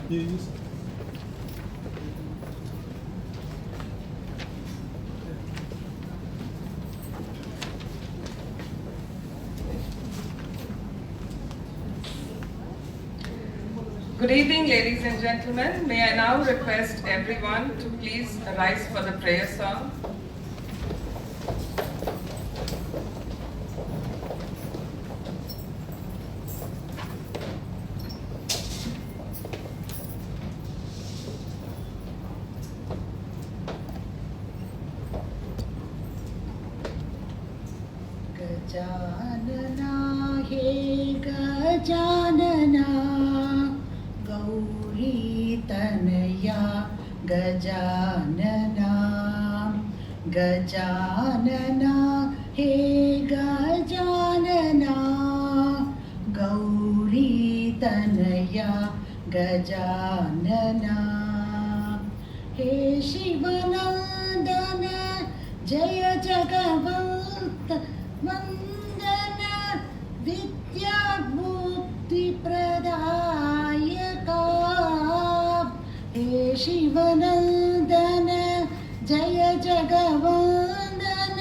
Yes. Good evening, ladies and gentlemen. May I now request everyone to please rise for the prayer song. Gajanana हे गजानना गौरी तनया गजानना गजानना हे गजानना गौरी तनया गजानना हे शिवनंदन जय जगवंत वंदन विद्या बुद्धि प्रदायका हे शिवनंदन जय जगवंदन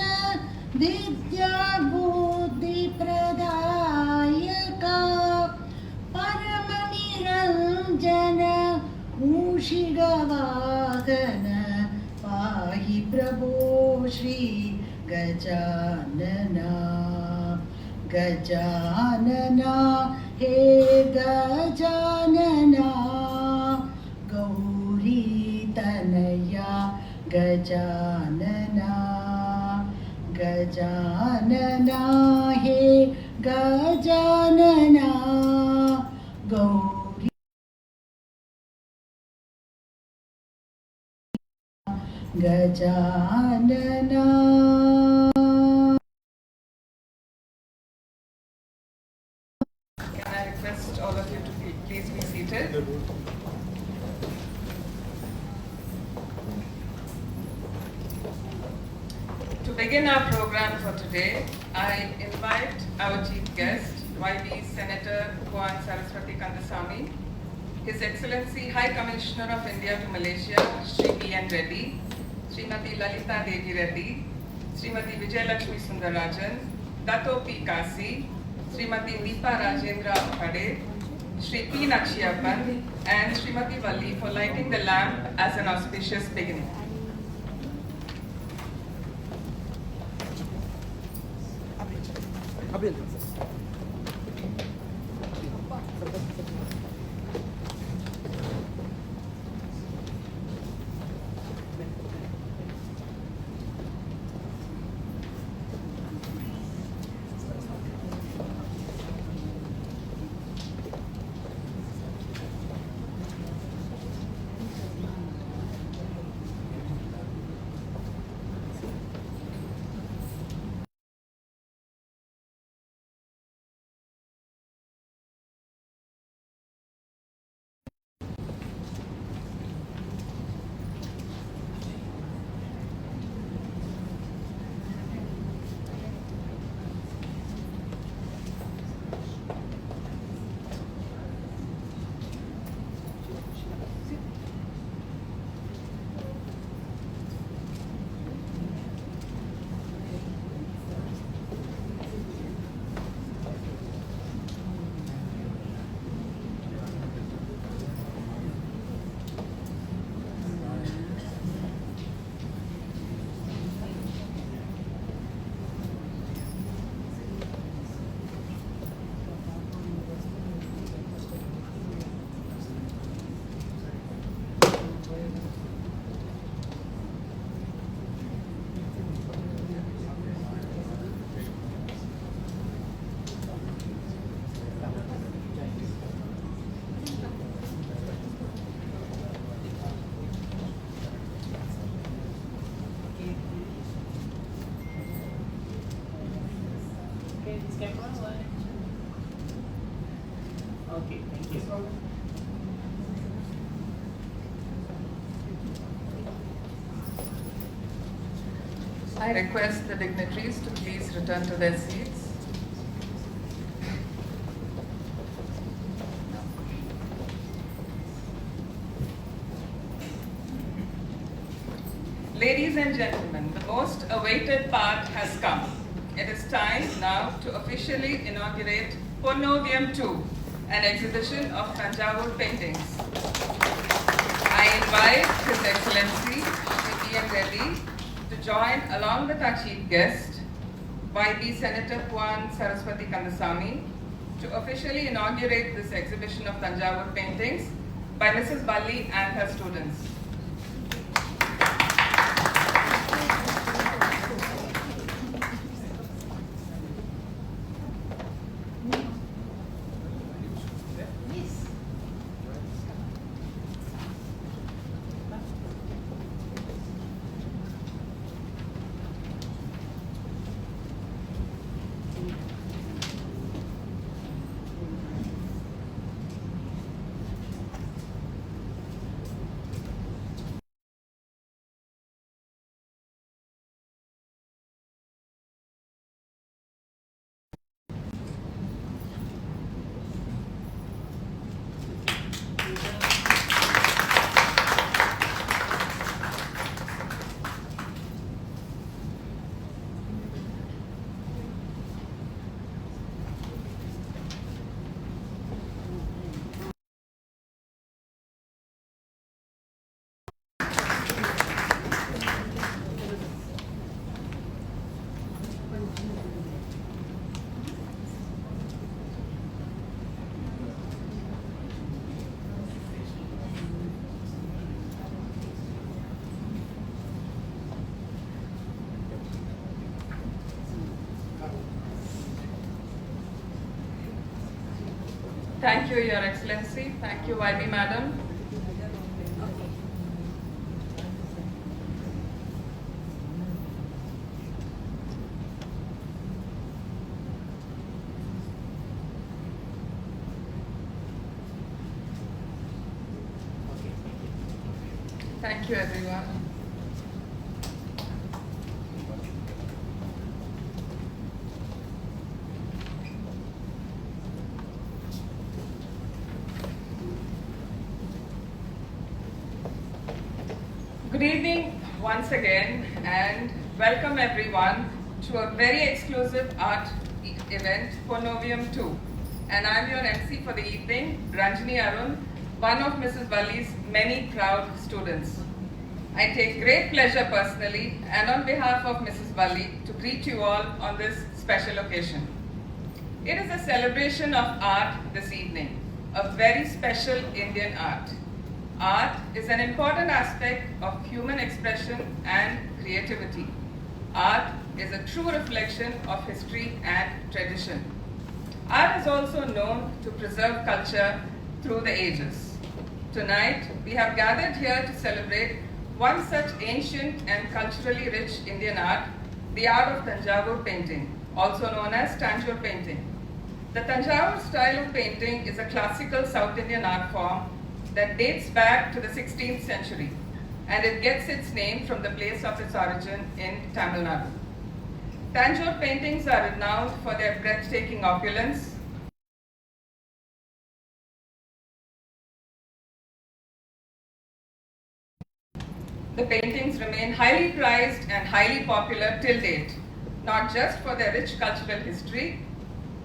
विद्या बुद्धि प्रदायका परम निरंजन मूषिकवाहन पाहि प्रभो श्री गजानना गजानना हे गजानना गौरी तनया गजानना गजानना हे Gajanana Gauri Gajanana. Can I request all of you to please be seated? To begin our program for today, I invite our chief guest, YB Senator Kuan Saraswati Kandasamy, His Excellency High Commissioner of India to Malaysia, Shri B.N. Reddy, Srimati Lalita Devi Reddy, Srimati Vijayalakshmi Sundarajan, Dato P. Kasi, Srimati Deepa Rajendra Khade, Shri P. Nakshiyappan, and Srimati Valli for lighting the lamp as an auspicious beginning. Okay, thank you. I request the dignitaries to please return to their seats. Ladies and gentlemen, the most awaited part has come. It is time now to officially inaugurate PONNOVIYAM-2, an exhibition of Thanjavur paintings. I invite His Excellency P.M. Reddy to join along with our chief guest, YB Senator Puan Saraswati Kandasamy, to officially inaugurate this exhibition of Thanjavur paintings by Mrs. Valli and her students. Thank you, Your Excellency. Thank you, YB Madam. Thank you, everyone. Good evening once again, and welcome everyone to a very exclusive art event, PONNOVIYAM-2. And I'm your MC for the evening, Ranjini Arun, one of Mrs. Valli's many proud students. I take great pleasure personally and on behalf of Mrs. Valli to greet you all on this special occasion. It is a celebration of art this evening, a very special Indian art. Art is an important aspect of human expression and creativity. Art is a true reflection of history and tradition. Art is also known to preserve culture through the ages. Tonight, we have gathered here to celebrate one such ancient and culturally rich Indian art, the art of Thanjavur painting, also known as Thanjavur painting. The Thanjavur style of painting is a classical South Indian art form that dates back to the 16th century, and it gets its name from the place of its origin in Tamil Nadu. Thanjavur paintings are renowned for their breathtaking opulence, the paintings remain highly prized and highly popular till date, not just for their rich cultural history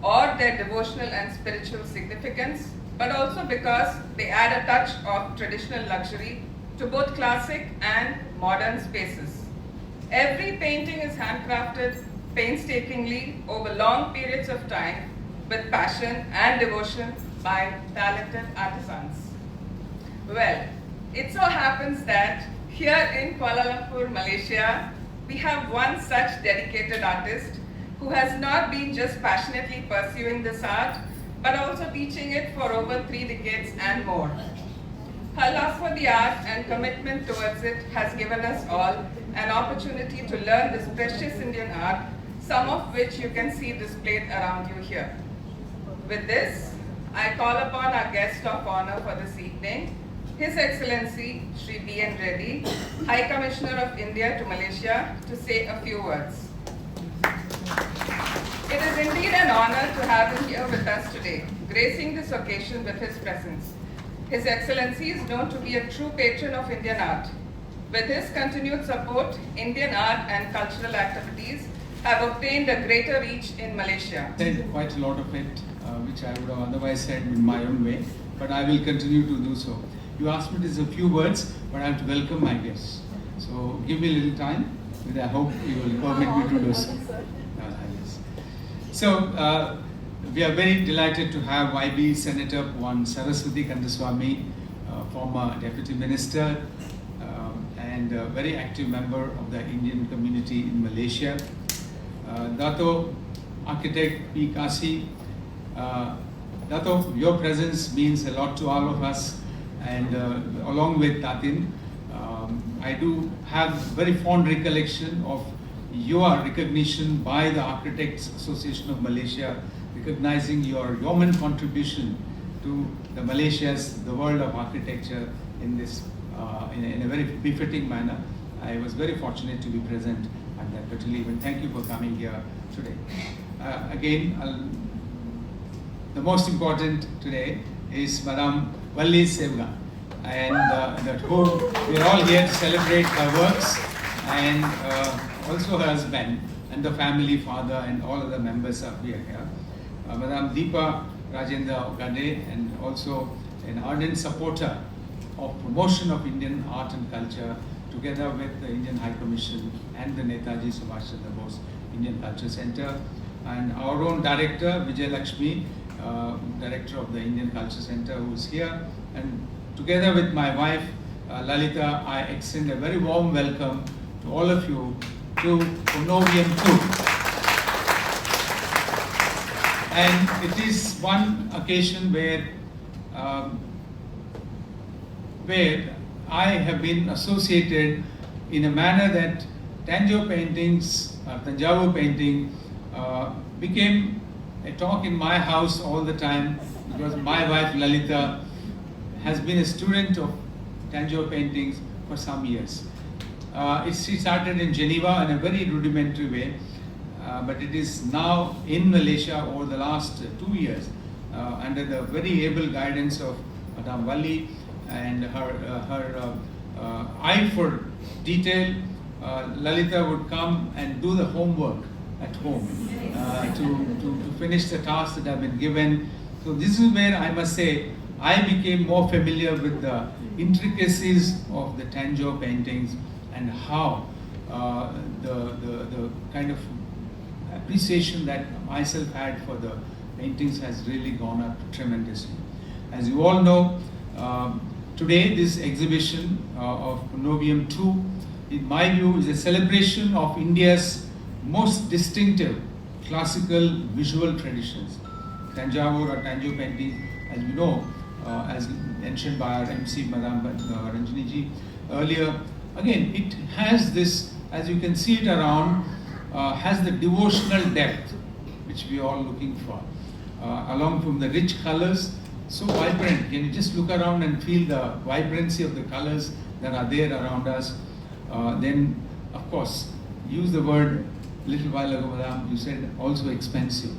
or their devotional and spiritual significance, but also because they add a touch of traditional luxury to both classic and modern spaces. Every painting is handcrafted painstakingly over long periods of time with passion and devotion by talented artisans. Well, it so happens that here in Kuala Lumpur, Malaysia, we have one such dedicated artist who has not been just passionately pursuing this art, but also teaching it for over 3 decades and more. Her love for the art and commitment towards it has given us all an opportunity to learn this precious Indian art, some of which you can see displayed around you here. With this, I call upon our guest of honor for this evening, His Excellency Shri B.N. Reddy, High Commissioner of India to Malaysia, to say a few words. It is indeed an honor to have him here with us today, gracing this occasion with his presence. His Excellency is known to be a true patron of Indian art. With his continued support, Indian art and cultural activities have obtained a greater reach in Malaysia. I said quite a lot of it, which I would have otherwise said in my own way, but I will continue to do so. You asked me to say a few words, but I have to welcome my guests. So give me a little time, and I hope you will permit me to do so. Yes. So we are very delighted to have YB Senator Puan Saraswati Kandaswamy, former Deputy Minister, and a very active member of the Indian community in Malaysia. Dato Architect P. Kasi, Dato, your presence means a lot to all of us, and along with Tatin, I do have very fond recollection of your recognition by the Architects Association of Malaysia, recognizing your yeoman contribution to the Malaysia's, the world of architecture in this, in a very befitting manner. I was very fortunate to be present at that particular event. Thank you for coming here today. Again, the most important today is Madam Valli Sevugan, and that whole, we are all here to celebrate her works, and also her husband and the family, father, and all other members are here. Madam Deepa Rajendra Ogade, and also an ardent supporter of promotion of Indian art and culture, together with the Indian High Commission and the Netaji Subhash Chandra Bose Indian Culture Center, and our own director Vijay Lakshmi, director of the Indian Culture Center, who is here, and together with my wife Lalita, I extend a very warm welcome to all of you to PONNOVIYAM-2. And it is one occasion where I have been associated in a manner that Thanjavur paintings, Thanjavur painting became a talk in my house all the time, because my wife Lalita has been a student of Thanjavur paintings for some years. She started in Geneva in a very rudimentary way, but it is now in Malaysia over the last 2 years, under the very able guidance of Madam Valli and her eye for detail. Lalita would come and do the homework at home to finish the tasks that have been given. So this is where I must say I became more familiar with the intricacies of the Thanjavur paintings, and how the kind of appreciation that myself had for the paintings has really gone up tremendously. As you all know, today this exhibition of PONNOVIYAM-2, in my view, is a celebration of India's most distinctive classical visual traditions. Thanjavur or Thanjavur painting, as we know, as mentioned by our MC Madam Ranjini ji earlier, again, it has this, as you can see it around, has the devotional depth which we are all looking for, along from the rich colors, so vibrant. Can you just look around and feel the vibrancy of the colors that are there around us? Then, of course, use the word a little while ago, Madam, you said also expensive.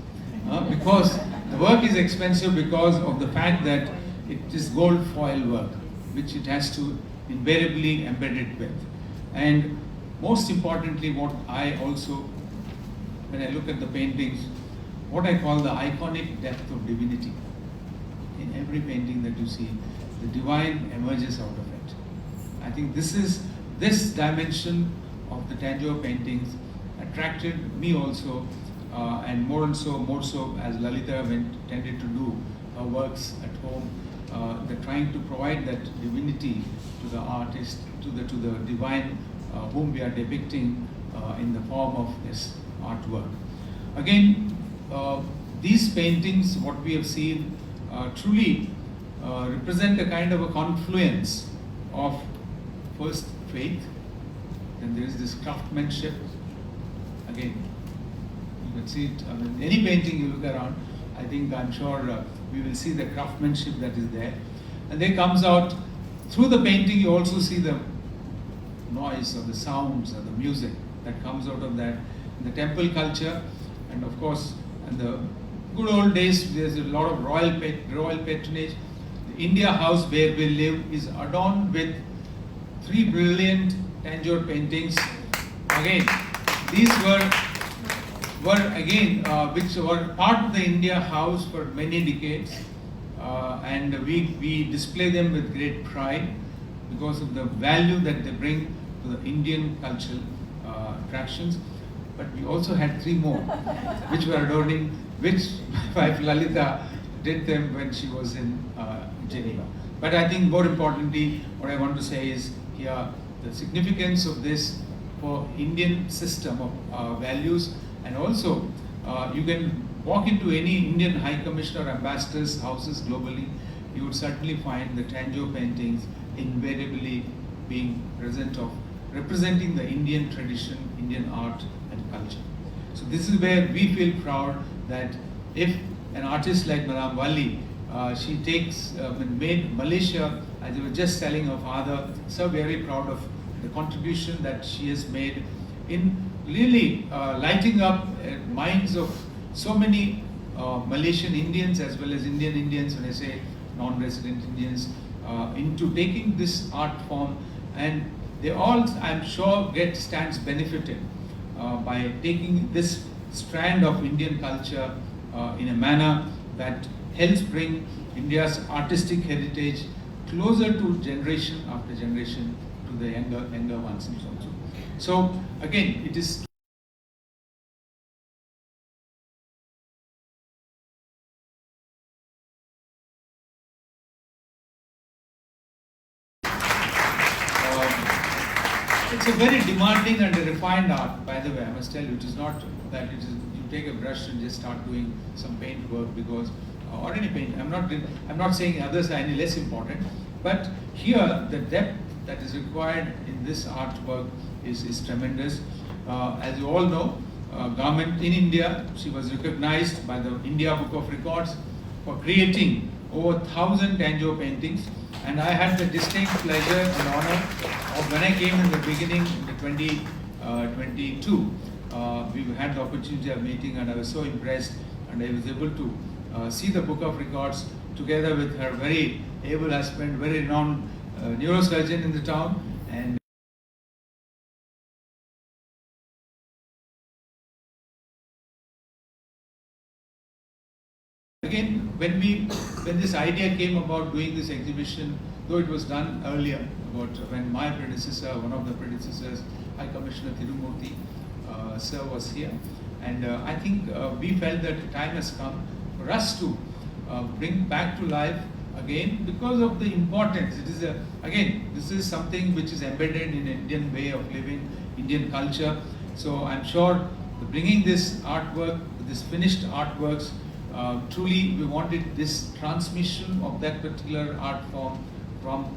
Because the work is expensive because of the fact that it is gold foil work, which it has to invariably embed it with. And most importantly, what I also, when I look at the paintings, what I call the iconic depth of divinity. In every painting that you see, the divine emerges out of it. I think this dimension of the Thanjavur paintings attracted me also, and more so as Lalita tended to do her works at home. They're trying to provide that divinity to the artist, to the divine whom we are depicting in the form of this artwork. Again, these paintings, what we have seen, truly represent a kind of a confluence of first faith, then there is this craftsmanship. Again, you can see it, I mean, any painting you look around, I think, I'm sure we will see the craftsmanship that is there. And then comes out, through the painting you also see the noise or the sounds or the music that comes out of that. The temple culture, and of course, in the good old days, there's a lot of royal patronage. The India house where we live is adorned with 3 brilliant Thanjavur paintings. Again, these were again which were part of the India House for many decades, and we display them with great pride because of the value that they bring to the Indian cultural attractions. But we also had 3 more, which were adorning, which my wife Lalita did them when she was in Geneva. But I think more importantly, what I want to say is here the significance of this for Indian system of values, and also you can walk into any Indian High Commissioner ambassadors' houses globally, you would certainly find the Thanjavur paintings invariably being present of representing the Indian tradition, Indian art and culture. So this is where we feel proud that if an artist like Madame Valli, she made Malaysia, as I was just telling her father, so very proud of the contribution that she has made in really lighting up minds of so many Malaysian Indians as well as Indian Indians, when I say non-resident Indians, into taking this art form, and they all, I'm sure, stands benefited by taking this strand of Indian culture in a manner that helps bring India's artistic heritage closer to generation after generation to the younger ones also. So again, it is it's a very demanding and a refined art, by the way. I must tell you, it is not that it is you take a brush and just start doing some paint work because or any paint. I'm not saying others are any less important, but here the depth that is required in this artwork is tremendous. As you all know, government in India, she was recognized by the India Book of Records for creating over 1,000 Thanjavur paintings, and I had the distinct pleasure and honor of when I came in the beginning in the 2022. We had the opportunity of meeting, and I was so impressed, and I was able to see the Book of Records together with her very able husband, very renowned neurosurgeon in the town, and again, when this idea came about doing this exhibition, though it was done earlier, about when my predecessor, one of the predecessors, High Commissioner Tirumurthy, sir was here, and I think we felt that the time has come for us to bring back to life again, because of the importance. It is again, this is something which is embedded in Indian way of living, Indian culture. So I'm sure bringing this artwork, this finished artworks, truly we wanted this transmission of that particular art form from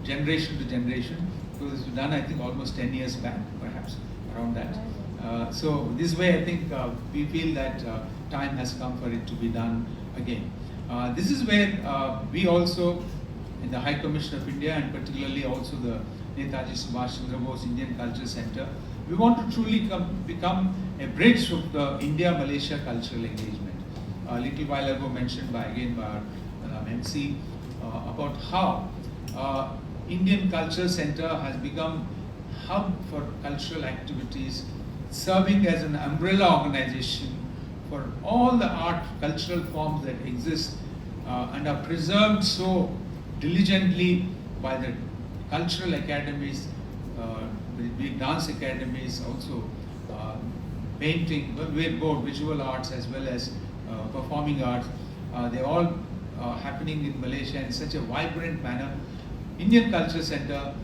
generation to generation, because it was done, I think, almost 10 years back, perhaps around that. So this way, I think we feel that time has come for it to be done again. This is where we also, in the High Commission of India, and particularly also the Netaji Subhash Chandra Bose Indian Culture Center, we want to truly become a bridge of the India-Malaysia cultural engagement. A little while ago mentioned by our MC about how Indian Culture Center has become hub for cultural activities, serving as an umbrella organization for all the art cultural forms that exist and are preserved so diligently by the cultural academies, be dance academies, also painting, both visual arts as well as performing arts. They're all happening in Malaysia in such a vibrant manner. Indian Culture Center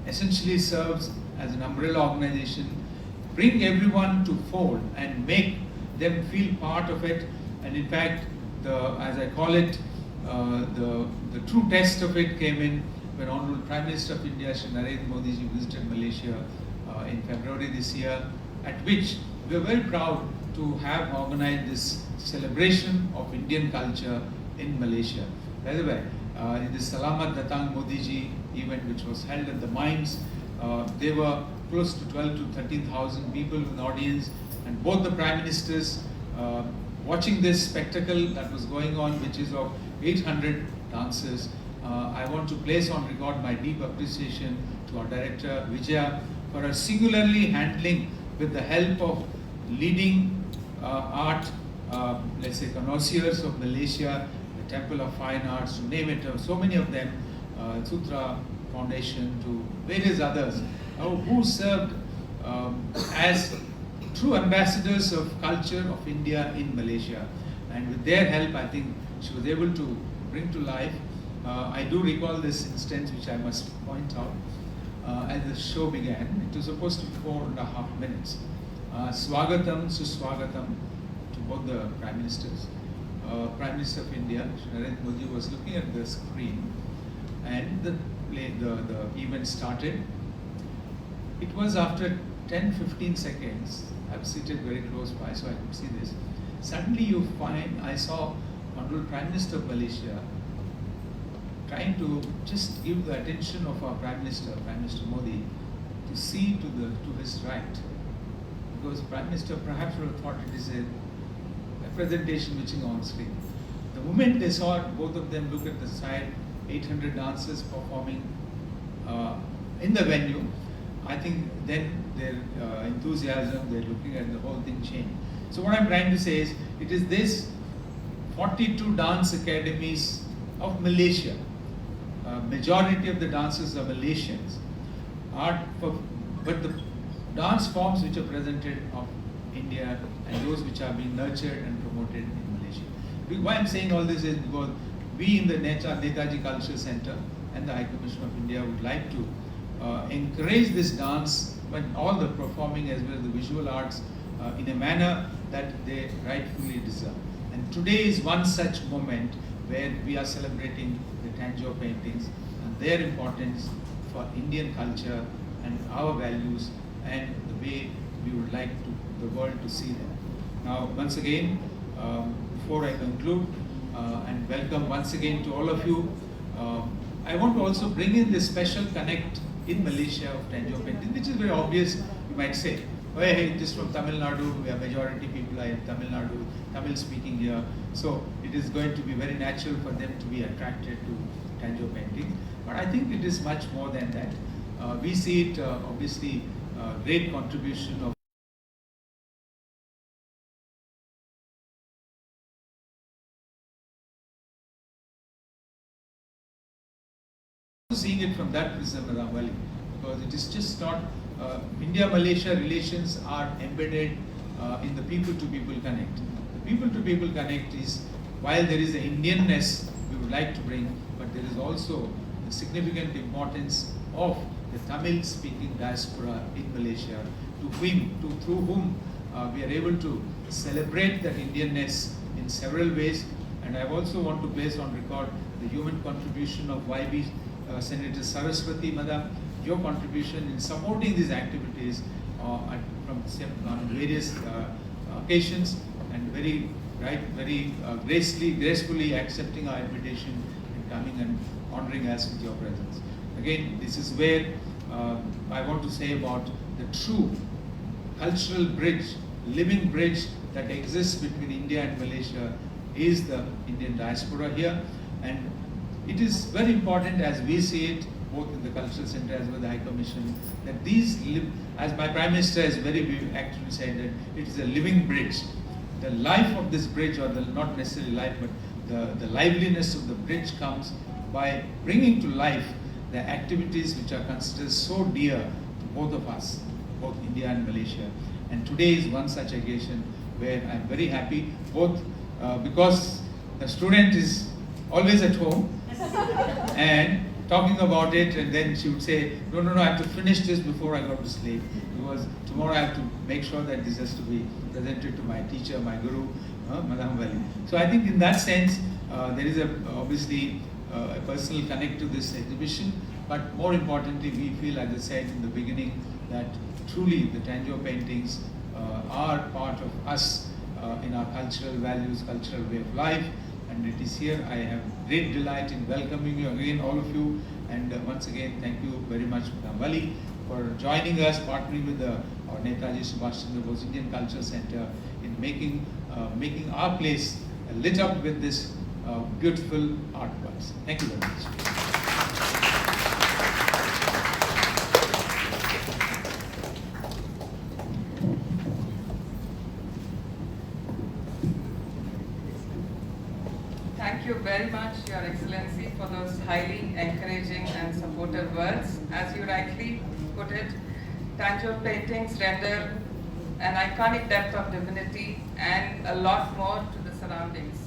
essentially serves as an umbrella organization, bring everyone to fold and make them feel part of it. And in fact, as I call it, the true test of it came in when Honorable Prime Minister of India, Shri Narendra Modi ji, visited Malaysia in February this year, at which we are very proud to have organized this celebration of Indian culture in Malaysia. By the way, in the Salamat Datang Modi ji event, which was held at the Mines, there were close to 12 to 13,000 people in the audience, and both the Prime Ministers watching this spectacle that was going on, which is of 800 dancers. I want to place on record my deep appreciation to our director Vijaya for her singularly handling with the help of leading art, let's say connoisseurs of Malaysia, the Temple of Fine Arts, to name it, so many of them, Sutra Foundation to various others, who served as true ambassadors of culture of India in Malaysia. And with their help, I think she was able to bring to life. I do recall this instance, which I must point out. As the show began, it was supposed to be 4.5 minutes. Swagatam, Suswagatam to both the Prime Ministers. Prime Minister of India, Narendra Modi, was looking at the screen, and the event started. It was after 10-15 seconds. I was seated very close by, so I could see this. Suddenly you find, I saw Honorable Prime Minister of Malaysia trying to just give the attention of our Prime Minister Modi, to see to his right. Because Prime Minister perhaps would have thought it is a presentation which is on screen. The moment they saw both of them look at the side, 800 dancers performing in the venue, I think then their enthusiasm, they're looking at the whole thing changed. So what I'm trying to say is, it is this 42 dance academies of Malaysia. Majority of the dancers are Malaysians. But the dance forms which are presented of India and those which are being nurtured and promoted in Malaysia. Why I'm saying all this is because we in the Netaji Culture Center and the High Commission of India would like to encourage this dance, but all the performing as well as the visual arts in a manner that they rightfully deserve. And today is one such moment where we are celebrating the Thanjavur paintings and their importance for Indian culture and our values and the way we would like the world to see them. Now, once again, before I conclude and welcome once again to all of you, I want to also bring in this special connect in Malaysia of Thanjavur painting, which is very obvious, you might say. Oh, hey, it is from Tamil Nadu, we are majority people are in Tamil Nadu, Tamil speaking here. So it is going to be very natural for them to be attracted to Thanjavur painting. But I think it is much more than that. We see it obviously great contribution of seeing it from that prism, Madam Valli, because it is just not India-Malaysia relations are embedded in the people-to-people connect. The people-to-people connect is, while there is an Indianness we would like to bring, but there is also the significant importance of the Tamil-speaking diaspora in Malaysia, through whom we are able to celebrate that Indianness in several ways. And I also want to place on record the human contribution of YB Senator Saraswati, Madam, your contribution in supporting these activities on various occasions, and very gracefully accepting our invitation and coming and honoring us with your presence. Again, this is where I want to say about the true cultural bridge, living bridge that exists between India and Malaysia is the Indian diaspora here. And it is very important, as we see it, both in the Cultural Center as well as the High Commission, that these live, as my Prime Minister has very actually said, that it is a living bridge. The life of this bridge, or not necessarily life, but the liveliness of the bridge comes by bringing to life the activities which are considered so dear to both of us, both India and Malaysia. And today is one such occasion where I am very happy, both because the student is always at home and talking about it, and then she would say, no, I have to finish this before I go to sleep, because tomorrow I have to make sure that this has to be presented to my teacher, my guru, Madam Valli. So I think in that sense, there is obviously a personal connect to this exhibition, but more importantly, we feel, as I said in the beginning, that truly the Thanjavur paintings are part of us in our cultural values, cultural way of life. And it is here I have great delight in welcoming you again, all of you. And once again, thank you very much, Madam Valli, for joining us, partnering with our Netaji Subhash Chandra Bose Indian Culture Center in making our place lit up with this beautiful artworks. Thank you very much. much, Your Excellency, for those highly encouraging and supportive words. As you rightly put it, Thanjavur paintings render an iconic depth of divinity and a lot more to the surroundings.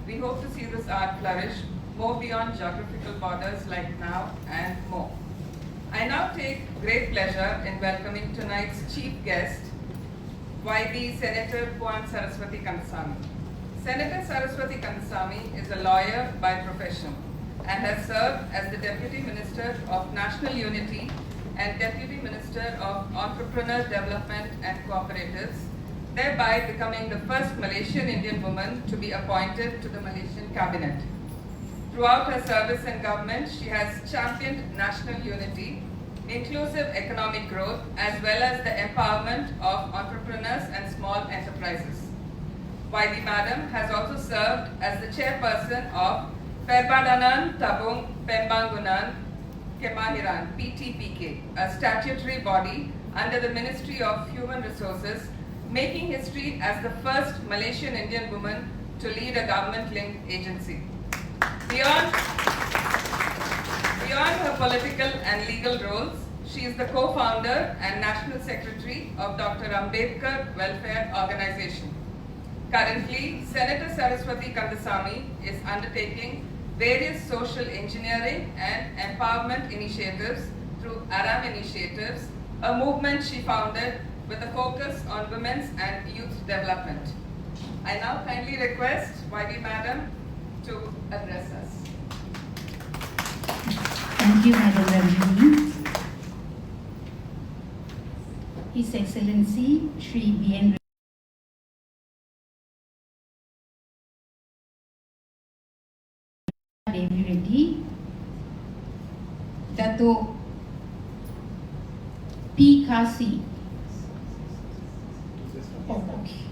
We hope to see this art flourish more beyond geographical borders like now and more. I now take great pleasure in welcoming tonight's chief guest, YB Senator Puan Saraswati Kandasamy. Senator Saraswati Kandasamy is a lawyer by profession and has served as the Deputy Minister of National Unity and Deputy Minister of Entrepreneur Development and Cooperatives, thereby becoming the first Malaysian Indian woman to be appointed to the Malaysian Cabinet. Throughout her service in government, she has championed national unity, inclusive economic growth, as well as the empowerment of entrepreneurs and small enterprises. YB Madam has also served as the chairperson of Perbadanan Tabung Pembangunan Kemahiran (PTPK), a statutory body under the Ministry of Human Resources, making history as the first Malaysian Indian woman to lead a government-linked agency. Beyond her political and legal roles, she is the co-founder and national secretary of Dr. Ambedkar Welfare Organization. Currently, Senator Saraswati Kandasamy is undertaking various social engineering and empowerment initiatives through Aram Initiatives, a movement she founded with a focus on women's and youth development. I now kindly request YB Madam to address us. Thank you, Madam Ranjini. His Excellency Shri B.N. Devi Reddy, Dato P. Kasi. Oh, okay.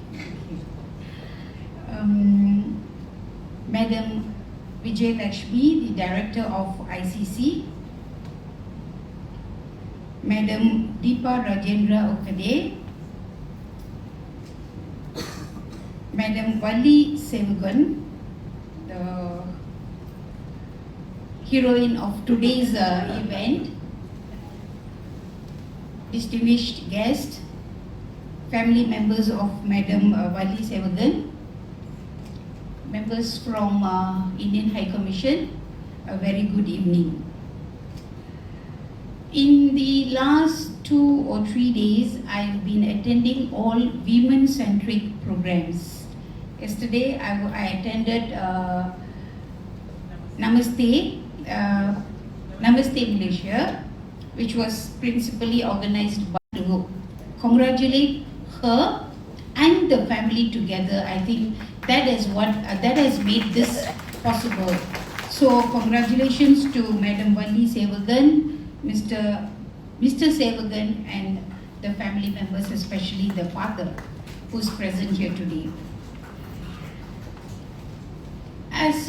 Madam Vijay Lakshmi, the Director of ICC, Madam Deepa Rajendra Okade, Madam Valli Sevugan, the heroine of today's event, distinguished guest, family members of Madam Valli Sevugan, members from Indian High Commission, a very good evening. In the last 2 or 3 days, I've been attending all women-centric programs. Yesterday, I attended Namaste Malaysia, which was principally organized by to congratulate her and the family together. I think that is what that has made this possible. So congratulations to Madam Valli Sevugan, Mr. Sevugan, and the family members, especially the father who's present here today. As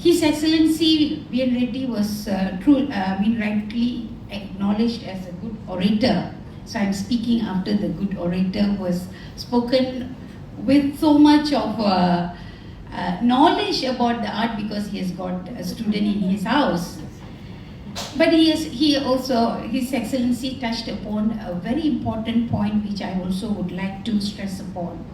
His Excellency B.N. Reddy was rightly acknowledged as a good orator. So I'm speaking after the good orator who has spoken with so much of knowledge about the art because he has got a student in his house. But His Excellency touched upon a very important point which I also would like to stress upon.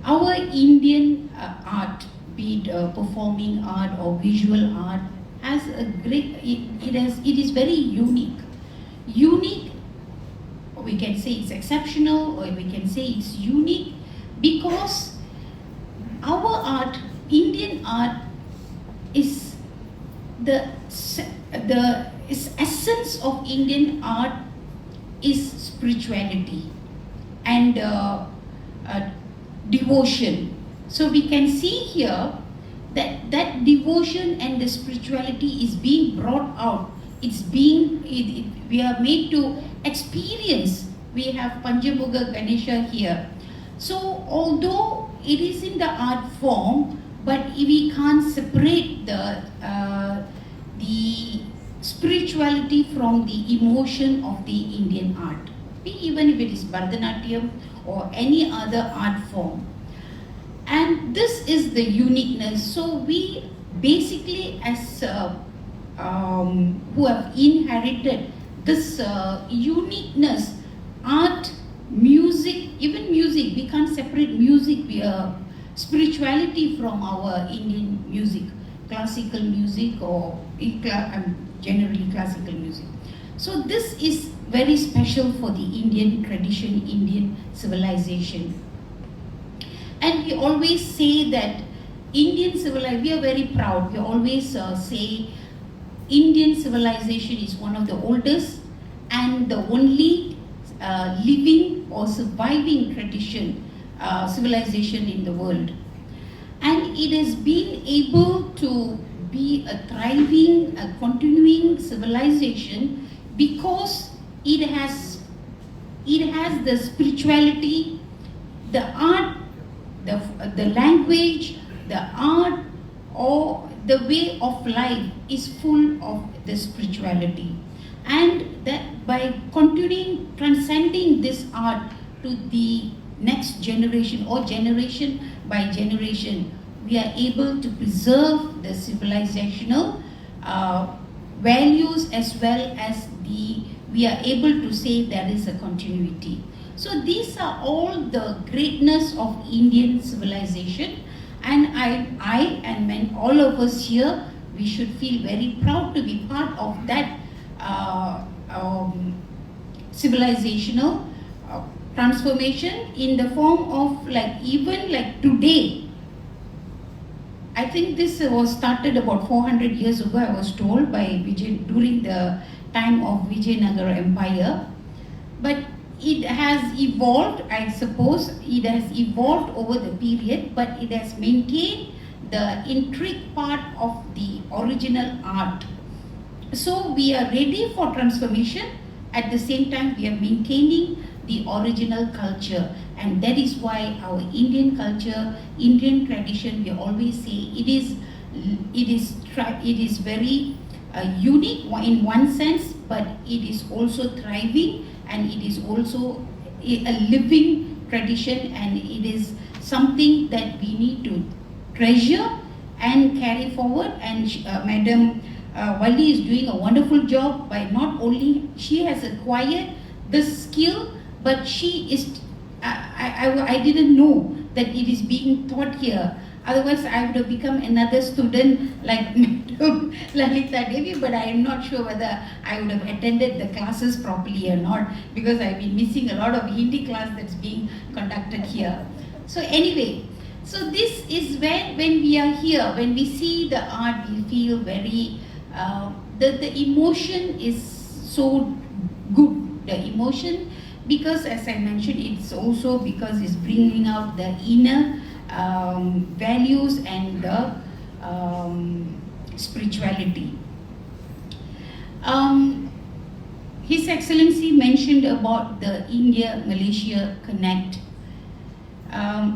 Our Indian art, be it performing art or visual art, has a great, it is very unique. Unique, or we can say it's exceptional, or we can say it's unique because our art, Indian art, is the essence of Indian art is spirituality and devotion. So we can see here that devotion and the spirituality is being brought out. We are made to experience. We have Panchamuga Ganesha here. So although it is in the art form, but we can't separate the spirituality from the emotion of the Indian art. Even if it is Bharatanatyam or any other art form. And this is the uniqueness. So we basically, as who have inherited this uniqueness, art, music, even music, we can't separate music, spirituality from our Indian music, classical music or generally classical music. So this is very special for the Indian tradition, Indian civilization. And we always say that Indian civilization, we are very proud, we always say Indian civilization is one of the oldest and the only living or surviving tradition, civilization in the world. And it has been able to be a thriving, a continuing civilization because it has the spirituality, the art, the language, the art, or the way of life is full of the spirituality. And that by continuing, transcending this art to the next generation or generation by generation, we are able to preserve the civilizational values as well as we are able to say there is a continuity. So these are all the greatness of Indian civilization, and I and all of us here, we should feel very proud to be part of that civilizational transformation in the form of even today. I think this was started about 400 years ago, I was told, by during the time of Vijayanagara Empire. But it has evolved, I suppose, it has evolved over the period, but it has maintained the intricate part of the original art. So we are ready for transformation. At the same time, we are maintaining the original culture, and that is why our Indian culture, Indian tradition, we always say it is very unique in one sense, but it is also thriving, and it is also a living tradition, and it is something that we need to treasure and carry forward. And Madam Valli is doing a wonderful job by not only she has acquired this skill, but she is, I didn't know that it is being taught here. Otherwise, I would have become another student like Madam Lalita Devi, but I am not sure whether I would have attended the classes properly or not, because I've been missing a lot of Hindi class that's being conducted here. So anyway, so this is when we are here, when we see the art, we feel very, the emotion is so good, the emotion, because as I mentioned, it's also because it's bringing out the inner values and the spirituality. His Excellency mentioned about the India-Malaysia Connect.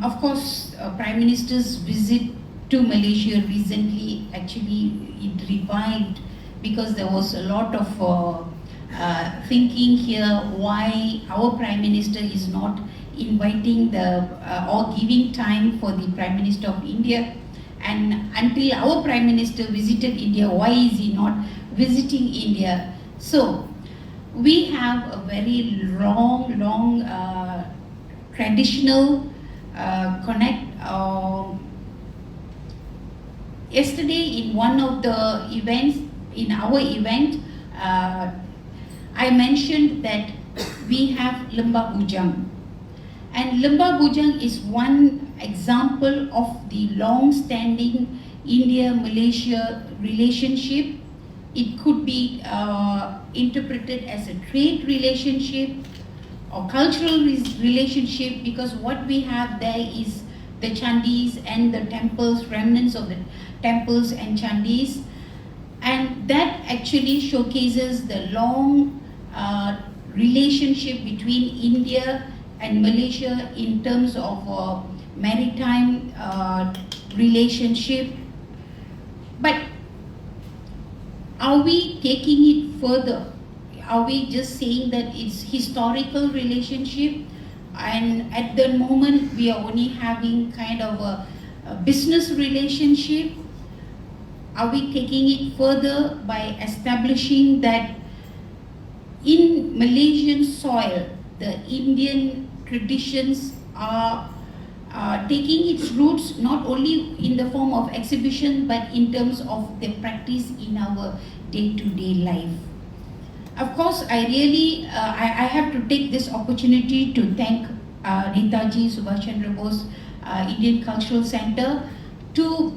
Of course, Prime Minister's visit to Malaysia recently, actually it revived, because there was a lot of thinking here why our Prime Minister is not inviting or giving time for the Prime Minister of India. And until our Prime Minister visited India, why is he not visiting India? So we have a very long traditional connect. Yesterday in one of the events, in our event, I mentioned that we have Lembah Bujang. And Lembah Bujang is one example of the long-standing India-Malaysia relationship. It could be interpreted as a trade relationship or cultural relationship, because what we have there is the chandis and the temples, remnants of the temples and chandis. And that actually showcases the long relationship between India and Malaysia in terms of maritime relationship. But are we taking it further? Are we just saying that it's historical relationship? and at the moment we are only having kind of a business relationship. Are we taking it further by establishing that in Malaysian soil, the Indian traditions are taking its roots not only in the form of exhibition but in terms of the practice in our day-to-day life. Of course, I have to take this opportunity to thank Netaji Subhash Chandra Bose Indian Cultural Center to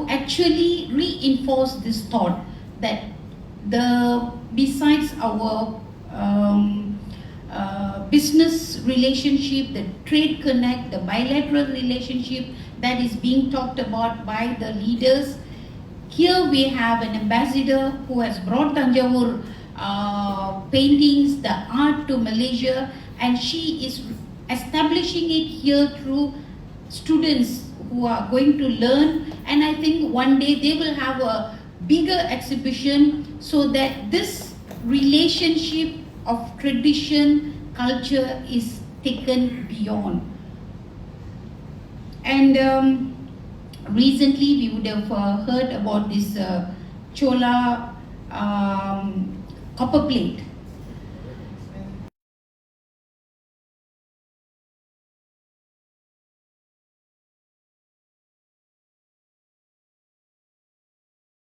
actually reinforce this thought that besides our business relationship, the trade connect, the bilateral relationship that is being talked about by the leaders, here we have an ambassador who has brought Thanjavur paintings, the art to Malaysia, and she is establishing it here through students who are going to learn, and I think one day they will have a bigger exhibition so that this relationship of tradition, culture is taken beyond. And recently we would have heard about this Chola copper plate.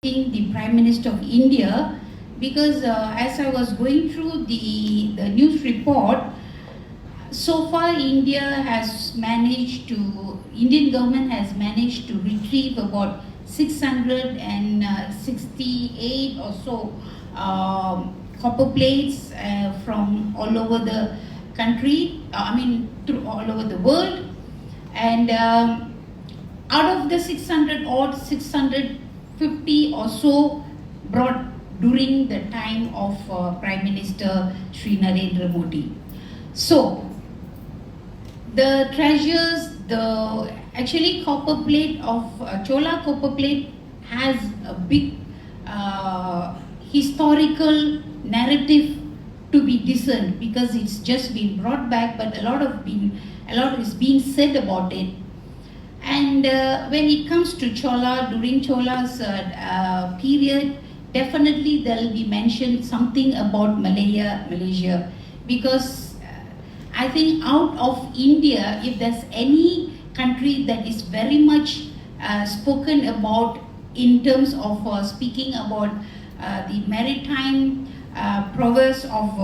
The Prime Minister of India, because as I was going through the news report, so far Indian government has managed to retrieve about 668 or so copper plates from all over the country, through all over the world, and out of the 650 or so brought during the time of Prime Minister Sri Narendra Modi. So the treasures, actually copper plate of Chola copper plate has a big historical narrative to be discerned, because it's just been brought back, but a lot is being said about it. And when it comes to Chola, during Chola's period, definitely there will be mentioned something about Malaysia, because I think out of India, if there's any country that is very much spoken about in terms of speaking about the maritime prowess of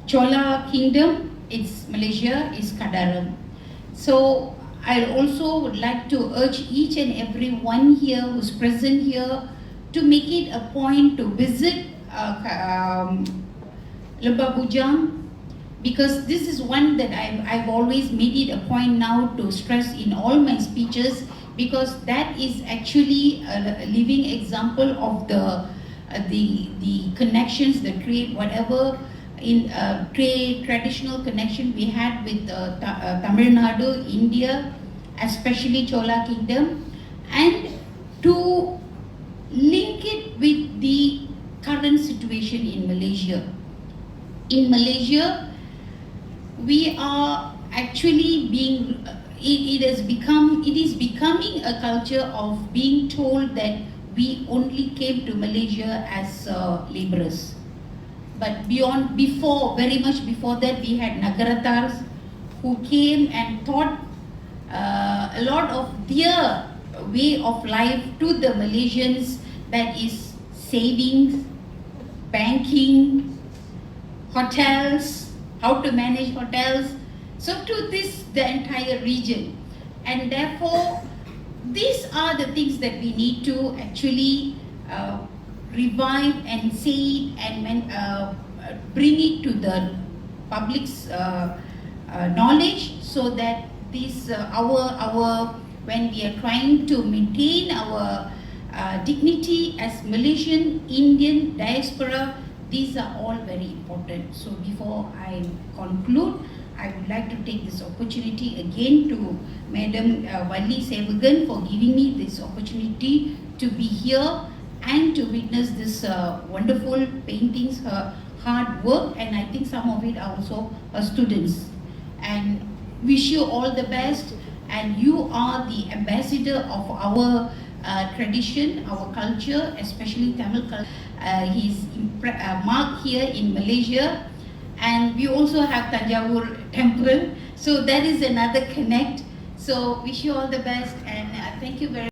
Chola Kingdom, it's Malaysia, is Kadaram. So I also would like to urge each and every one here who's present here to make it a point to visit Lebah Bujang, because this is one that I've always made it a point now to stress in all my speeches, because that is actually a living example of the connections, the trade, whatever in trade, traditional connection we had with Tamil Nadu, India, especially Chola Kingdom, and to link it with the current situation in Malaysia. In Malaysia, we are actually being, it is becoming a culture of being told that we only came to Malaysia as laborers. But very much before that, we had Nagaratars who came and taught a lot of their way of life to the Malaysians, that is savings, banking, hotels, how to manage hotels, so to the entire region. And therefore, these are the things that we need to actually revive and say it and bring it to the public's knowledge, so that when we are trying to maintain our dignity as Malaysian Indian diaspora, these are all very important. So before I conclude, I would like to take this opportunity again to Madam Valli Sevugan for giving me this opportunity to be here and to witness this wonderful paintings, her hard work, and I think some of it are also students. And wish you all the best, and you are the ambassador of our tradition, our culture, especially Tamil culture. He's marked here in Malaysia, and we also have Thanjavur temple, so that is another connect. So wish you all the best, and thank you very much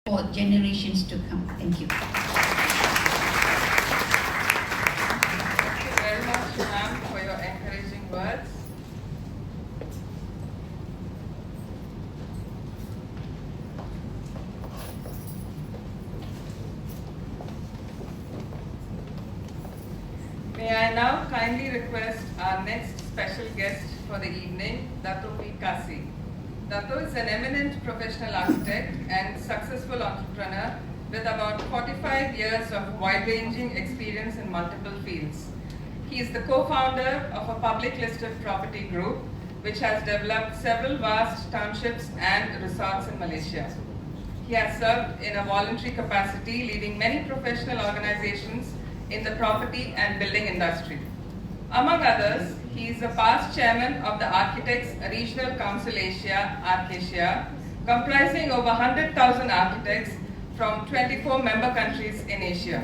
for generations to come. Thank you. Thank you very much, ma'am, for your encouraging words. May I now kindly request our next special guest for the evening, Dato P. Kasi. Dato is an eminent professional architect and successful entrepreneur with about 45 years of wide-ranging experience in multiple fields. He is the co-founder of a public listed property group which has developed several vast townships and resorts in Malaysia. He has served in a voluntary capacity leading many professional organizations in the property and building industry. Among others, he is a past chairman of the Architects Regional Council Asia, ArcAsia, comprising over 100,000 architects from 24 member countries in Asia.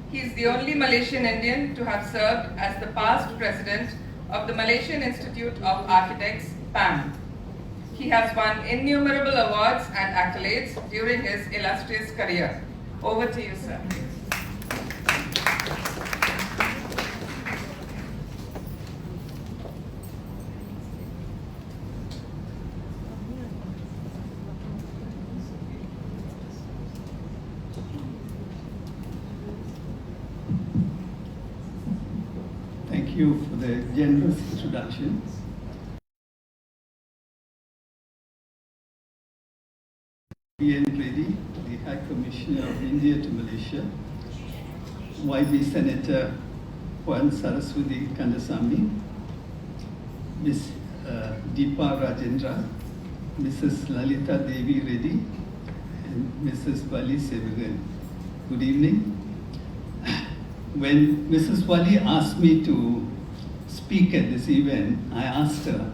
He is the only Malaysian Indian to have served as the past president of the Malaysian Institute of Architects, PAM. He has won innumerable awards and accolades during his illustrious career. Over to you, sir. Thank you for the generous introduction. P.N. Reddy, the High Commissioner of India to Malaysia, YB Senator Puan Saraswati Kandasamy, Ms. Deepa Rajendra, Mrs. Lalita Devi Reddy, and Mrs. Valli Sevugan. Good evening. When Mrs. Valli asked me to speak at this event, I asked her,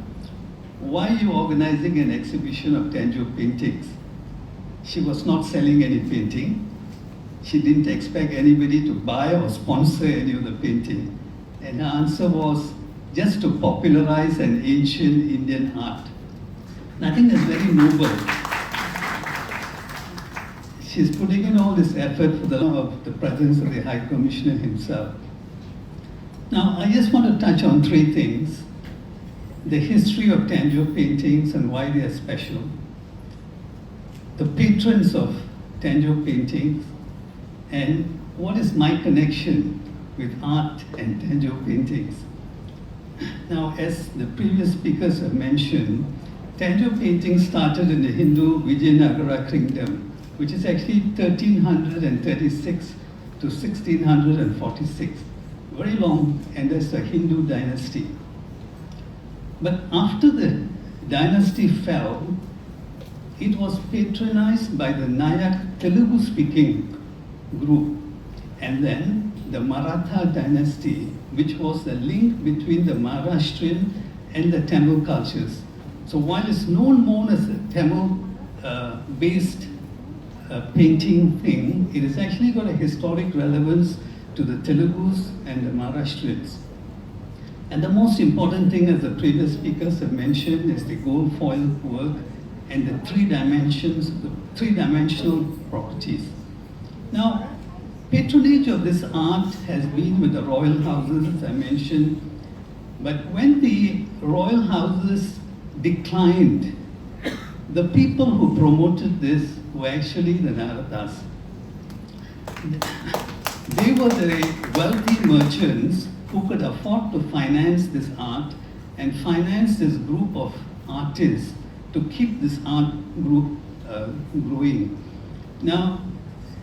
why are you organizing an exhibition of Thanjavur paintings? She was not selling any painting. She didn't expect anybody to buy or sponsor any of the painting. And her answer was just to popularize an ancient Indian art. And I think that's very noble. She's putting in all this effort for the presence of the High Commissioner himself. Now, I just want to touch on three things: the history of Thanjavur paintings and why they are special, the patrons of Thanjavur paintings, and what is my connection with art and Thanjavur paintings. Now, as the previous speakers have mentioned, Thanjavur painting started in the Hindu Vijayanagara kingdom, which is actually 1336 to 1646. Very long, and that's the Hindu dynasty. But after the dynasty fell, it was patronized by the Nayak Telugu-speaking group, and then the Maratha dynasty, which was the link between the Maharashtrian and the Tamil cultures. So while it's known more as a Tamil-based painting thing, it has actually got a historic relevance to the Telugus and the Maharashtrians. And the most important thing, as the previous speakers have mentioned, is the gold foil work and the three-dimensional properties. Now, patronage of this art has been with the royal houses, as I mentioned, but when the royal houses declined, the people who promoted this were actually the Narathas. They were the wealthy merchants who could afford to finance this art and finance this group of artists to keep this art group growing. Now,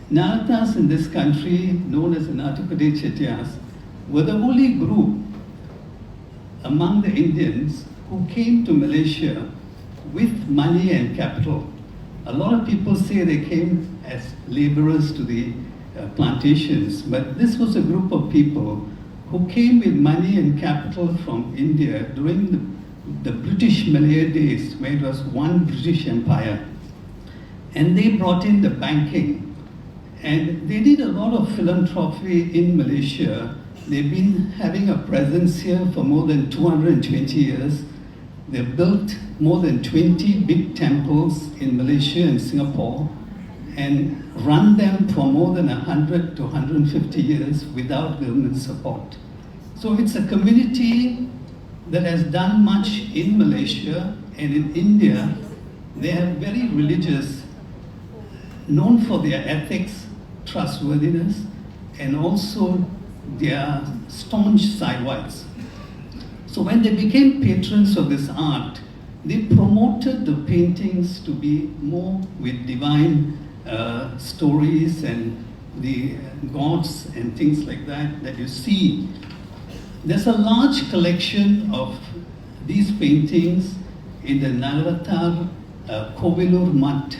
Narathas in this country, known as the Natukade Chettiars, were the only group among the Indians who came to Malaysia with money and capital. A lot of people say they came as laborers to the plantations, but this was a group of people who came with money and capital from India during the British Malay days, where it was one British Empire. And they brought in the banking. And they did a lot of philanthropy in Malaysia. They've been having a presence here for more than 220 years. They've built more than 20 big temples in Malaysia and Singapore and run them for more than 100 to 150 years without government support. So it's a community that has done much in Malaysia, and in India, they are very religious, known for their ethics, trustworthiness, and also their staunch Saivites. So when they became patrons of this art, they promoted the paintings to be more with divine stories and the gods and things like that you see. There's a large collection of these paintings in the Nagarathar Kovilur Mutt.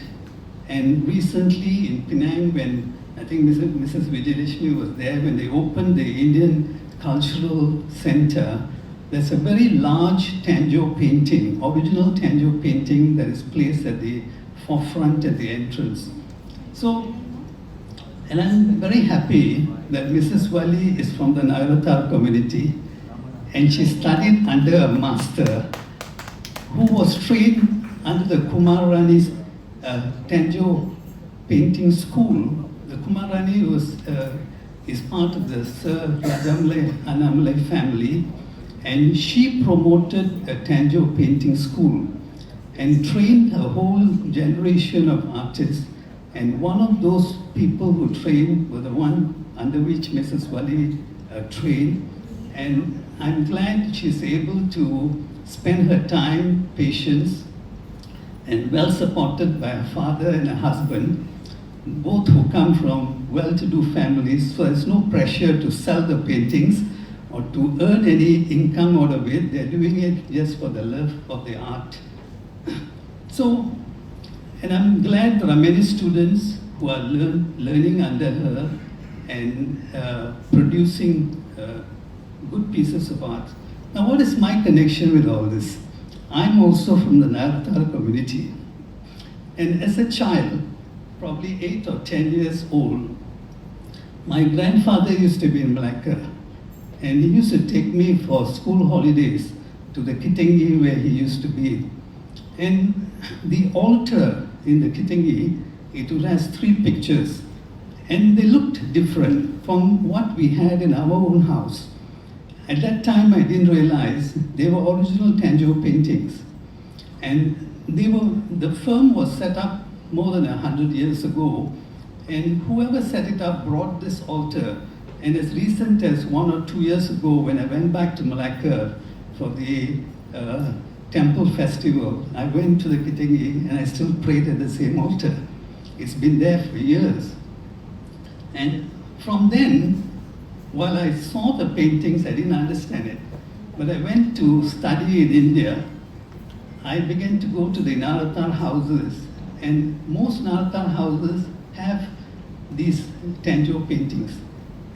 And recently in Penang, when I think Mrs. Vijayalakshmi was there, when they opened the Indian Cultural Center, there's a very large Thanjavur painting, original Thanjavur painting that is placed at the forefront at the entrance. So, and I'm very happy that Mrs. Valli is from the Nagarathar community, and she studied under a master who was trained under the Kumarani's Thanjavur painting school. The Kumarani is part of the Sir Rajamlai Anamlai family, and she promoted a Thanjavur painting school and trained a whole generation of artists. And one of those people who trained were the one under which Mrs. Valli trained. And I'm glad she's able to spend her time, patience, and well supported by her father and her husband, both who come from well-to-do families, so there's no pressure to sell the paintings or to earn any income out of it. They're doing it just for the love of the art. So, and I'm glad there are many students who are learning under her and producing good pieces of art. Now, what is my connection with all this? I'm also from the Nagarathar community. And as a child, probably 8 or 10 years old, my grandfather used to be in Malacca, and he used to take me for school holidays to the Kittangi where he used to be. And the altar in the Kittangi, it has 3 pictures, and they looked different from what we had in our own house. At that time, I didn't realize they were original Thanjavur paintings. And the firm was set up more than 100 years ago, and whoever set it up brought this altar. And as recent as 1 or 2 years ago, when I went back to Malacca for the temple festival, I went to the Kittangi and I still prayed at the same altar. It's been there for years. And from then, while I saw the paintings, I didn't understand it. But I went to study in India. I began to go to the Nagarathar houses, and most Nagarathar houses have these Thanjavur paintings.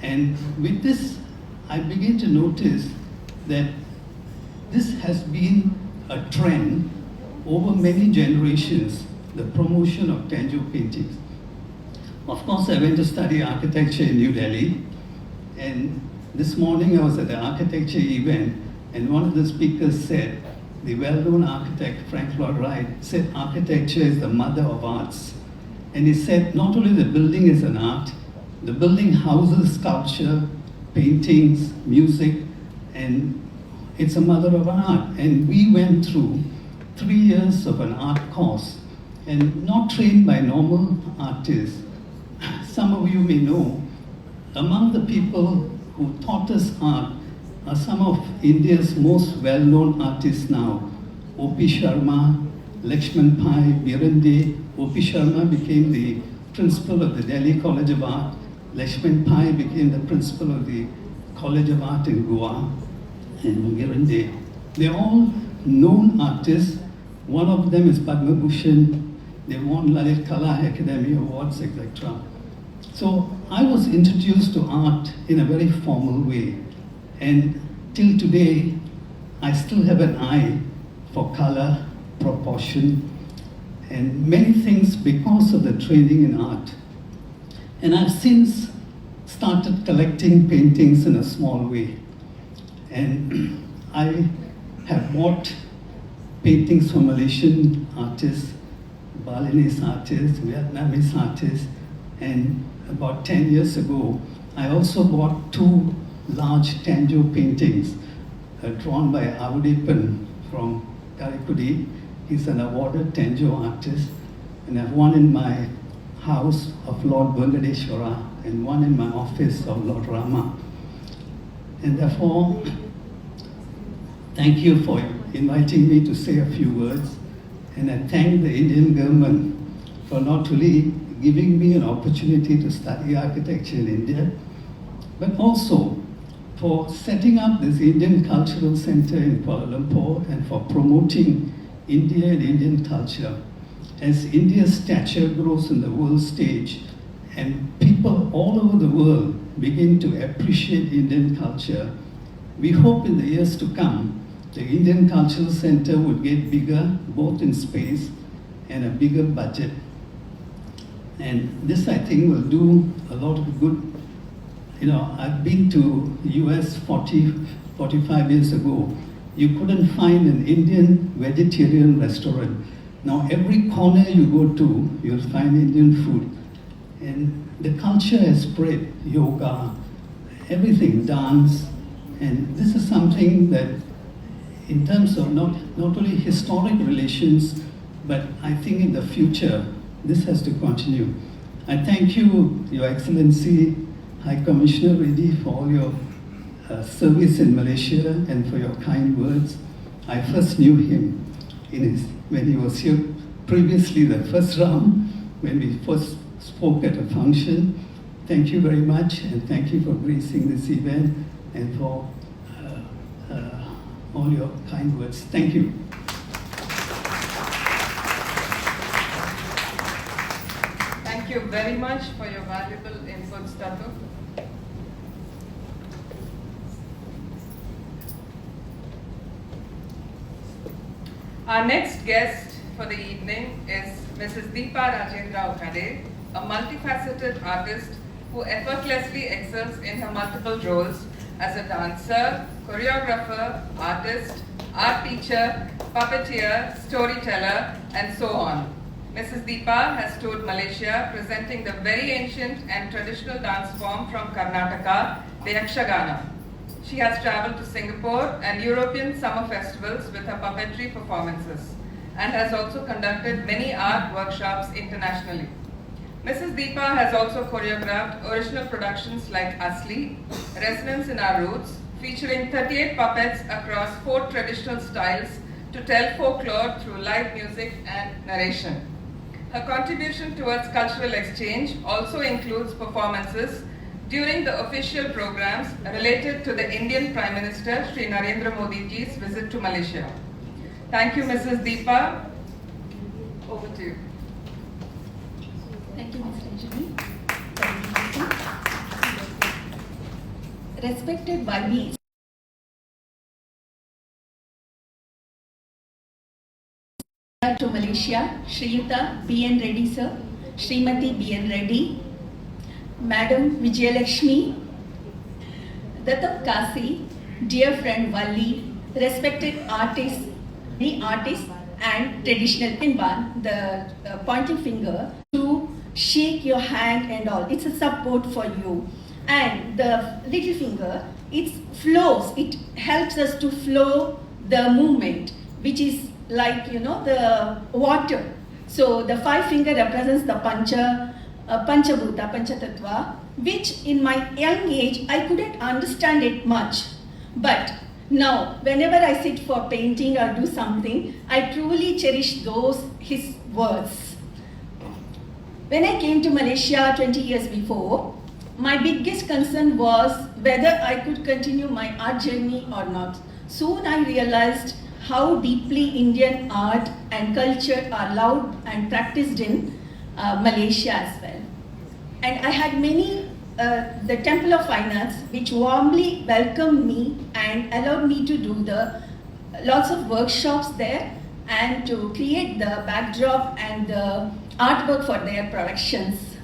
And with this, I began to notice that this has been a trend over many generations, the promotion of Thanjavur paintings. Of course, I went to study architecture in New Delhi, and this morning I was at an architecture event, and one of the speakers said, the well-known architect Frank Lloyd Wright said architecture is the mother of arts. And he said not only the building is an art, the building houses sculpture, paintings, music, and it's a mother of an art. And we went through 3 years of an art course, and not trained by normal artists. Some of you may know, among the people who taught us art are some of India's most well-known artists now. O.P. Sharma, Lakshman Pai, Birande. O.P. Sharma became the principal of the Delhi College of Art. Lakshman Pai became the principal of the College of Art in Goa. And Birande. They're all known artists One of them is Padma Bhushan. They won Lalit Kala Academy Awards, etc. So I was introduced to art in a very formal way. And till today, I still have an eye for color, proportion, and many things because of the training in art. And I've since started collecting paintings in a small way. And I have bought paintings from Malaysian artists, Balinese artists, Vietnamese artists, and about 10 years ago, I also bought 2 large Thanjavur paintings drawn by Avudipan from Karikudi. He's an awarded Thanjavur artist, and I have one in my house of Lord Venkateshwara and one in my office of Lord Rama. And therefore, thank you for inviting me to say a few words, and I thank the Indian government for not only giving me an opportunity to study architecture in India, but also for setting up this Indian Cultural Center in Kuala Lumpur and for promoting India and Indian culture. As India's stature grows in the world stage and people all over the world begin to appreciate Indian culture, we hope in the years to come, the Indian Cultural Center would get bigger, both in space and a bigger budget. And this, I think, will do a lot of good. You know, I've been to US 45 years ago. You couldn't find an Indian vegetarian restaurant. Now every corner you go to, you'll find Indian food. And the culture has spread, yoga, everything, dance. And this is something that, in terms of not only historic relations, but I think in the future, this has to continue. I thank you, Your Excellency, High Commissioner Reddy, for all your service in Malaysia and for your kind words. I first knew him when he was here previously, the first round, when we first spoke at a function. Thank you very much, and thank you for gracing this event and for all your kind words. Thank you. Thank you very much for your valuable inputs, Tatu. Our next guest for the evening is Mrs. Deepa Rajendra Ukhade, a multifaceted artist who effortlessly excels in her multiple roles as a dancer, choreographer, artist, art teacher, puppeteer, storyteller, and so on. Mrs. Deepa has toured Malaysia presenting the very ancient and traditional dance form from Karnataka, the Yakshagana. She has travelled to Singapore and European summer festivals with her puppetry performances and has also conducted many art workshops internationally. Mrs. Deepa has also choreographed original productions like Asli, Resonance in Our Roots, featuring 38 puppets across 4 traditional styles to tell folklore through live music and narration. Her contribution towards cultural exchange also includes performances during the official programs related to the Indian Prime Minister Shri Narendra Modi ji's visit to Malaysia. Thank you, Mrs. Deepa. Over to you. Thank you, Ms. Rajani. Respected Valli to Malaysia, Shriyuta B.N. Reddy sir, Srimati B.N. Reddy, Madam Vijayalakshmi, Dattap Kasi, dear friend Valli, respected artists, and traditional pinban, the pointing finger to shake your hand and all. It's a support for you. And the little finger, it flows, it helps us to flow the movement, which is like, the water. So the 5 finger represents the Panchabhuta, Panchatattva, which in my young age, I couldn't understand it much. But now, whenever I sit for painting or do something, I truly cherish his words. When I came to Malaysia 20 years before, my biggest concern was whether I could continue my art journey or not. Soon I realized how deeply Indian art and culture are loved and practiced in Malaysia as well. And I had the Temple of Fine Arts, which warmly welcomed me and allowed me to do lots of workshops there and to create the backdrop and the artwork for their productions.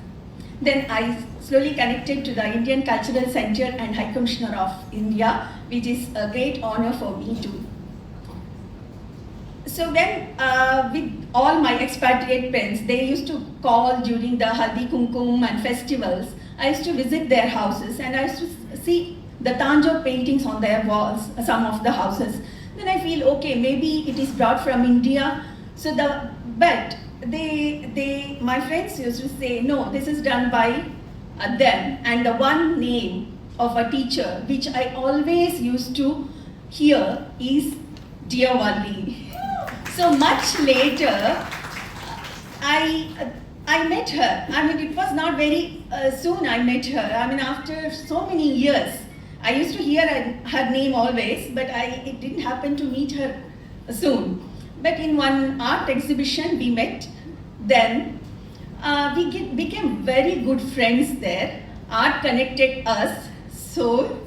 Then I slowly connected to the Indian Cultural Center and High Commissioner of India, which is a great honor for me too. So then, with all my expatriate friends, they used to call during the Haldi Kumkum and festivals. I used to visit their houses and I used to see the Thanjavur paintings on their walls, some of the houses. Then I feel, okay, maybe it is brought from India. But my friends used to say, no, this is done by them. And the one name of a teacher, which I always used to hear, is Dear Valli. So much later, I met her. I mean, it was not very soon I met her. I mean, after so many years. I used to hear her name always, but it didn't happen to meet her soon. But in one art exhibition we met. Then we became very good friends there. Art connected us. So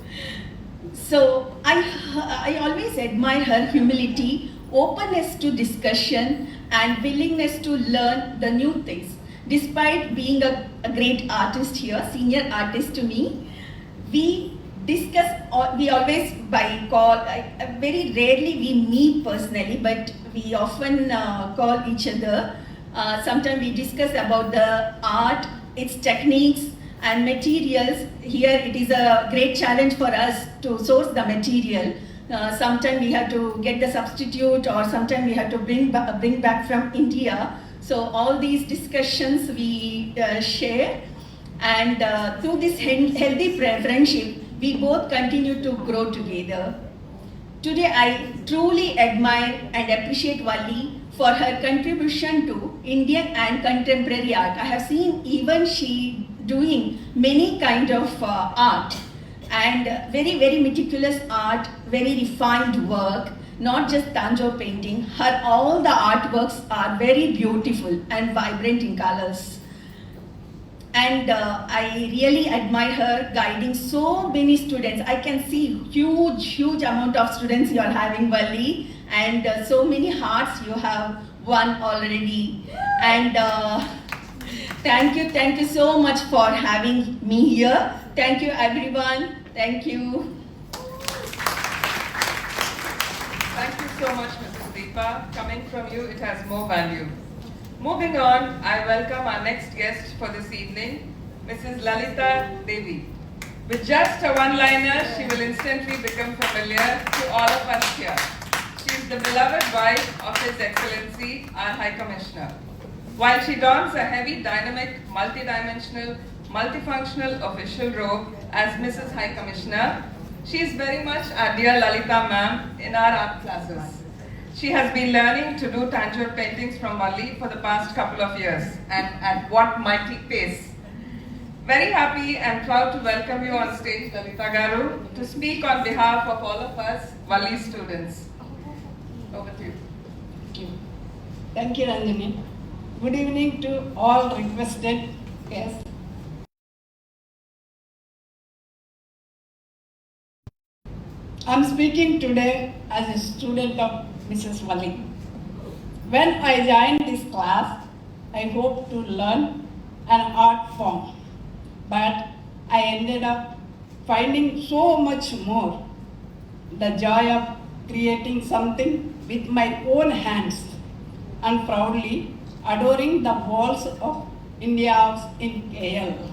I always admire her humility, openness to discussion, and willingness to learn the new things. Despite being a great artist here, senior artist to me, we always by call, very rarely we meet personally, but we often call each other. Sometimes we discuss about the art, its techniques and materials. Here it is a great challenge for us to source the material. Sometimes we have to get the substitute, or sometimes we have to bring back from India. So all these discussions we share, and through this healthy friendship, we both continue to grow together. Today I truly admire and appreciate Valli for her contribution to Indian and contemporary art. I have seen even she doing many kind of art, and very, very meticulous art, very refined work, not just Thanjavur painting. All the artworks are very beautiful and vibrant in colors. And I really admire her guiding so many students. I can see huge amount of students you are having, Valli, and so many hearts you have won already. And thank you so much for having me here. Thank you everyone. Thank you. Thank you so much, Mrs. Deepa. Coming from you, it has more value. Moving on, I welcome our next guest for this evening, Mrs. Lalita Devi. With just a one-liner, she will instantly become familiar to all of us here. She is the beloved wife of His Excellency, our High Commissioner. While she dons a heavy, dynamic, multidimensional, multifunctional official robe as Mrs. High Commissioner, she is very much our dear Lalita ma'am in our art classes. She has been learning to do Thanjavur paintings from Valli for the past couple of years, and at what mighty pace. Very happy and proud to welcome you on stage, Lalita Garu, to speak on behalf of all of us Valli students. Over to you. Thank you. Thank you, Ranjini. Good evening to all requested guests. I am speaking today as a student of Mrs. Valli. When I joined this class, I hoped to learn an art form, but I ended up finding so much more. The joy of creating something with my own hands and proudly adoring the walls of India House in KL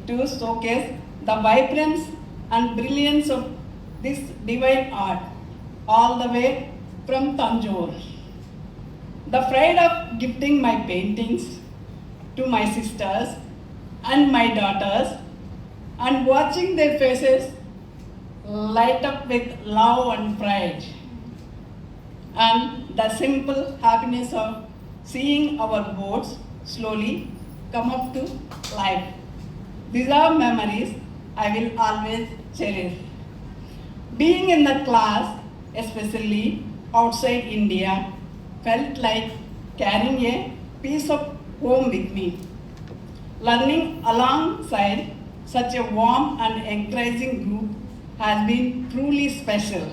to showcase the vibrance and brilliance of this divine art all the way from Thanjavur. The pride of gifting my paintings to my sisters and my daughters and watching their faces light up with love and pride, and the simple happiness of seeing our boats slowly come up to life. These are memories I will always cherish. Being in the class, especially outside India felt like carrying a piece of home with me. Learning alongside such a warm and encouraging group has been truly special.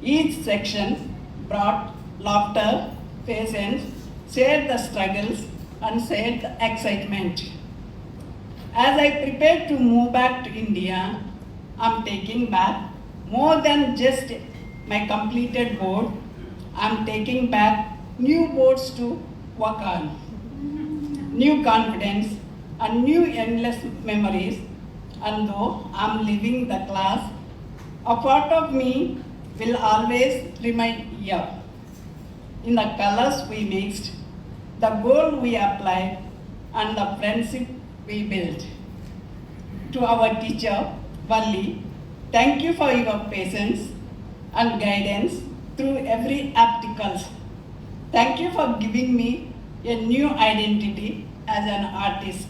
Each section brought laughter, patience, shared the struggles, and shared the excitement. As I prepare to move back to India, I'm taking back more than just my completed board. I'm taking back new boards to work on, new confidence, and new endless memories. And though I'm leaving the class, a part of me will always remain here. In the colors we mixed, the goal we applied, and the friendship we built. To our teacher, Valli, thank you for your patience and guidance through every obstacle. Thank you for giving me a new identity as an artist.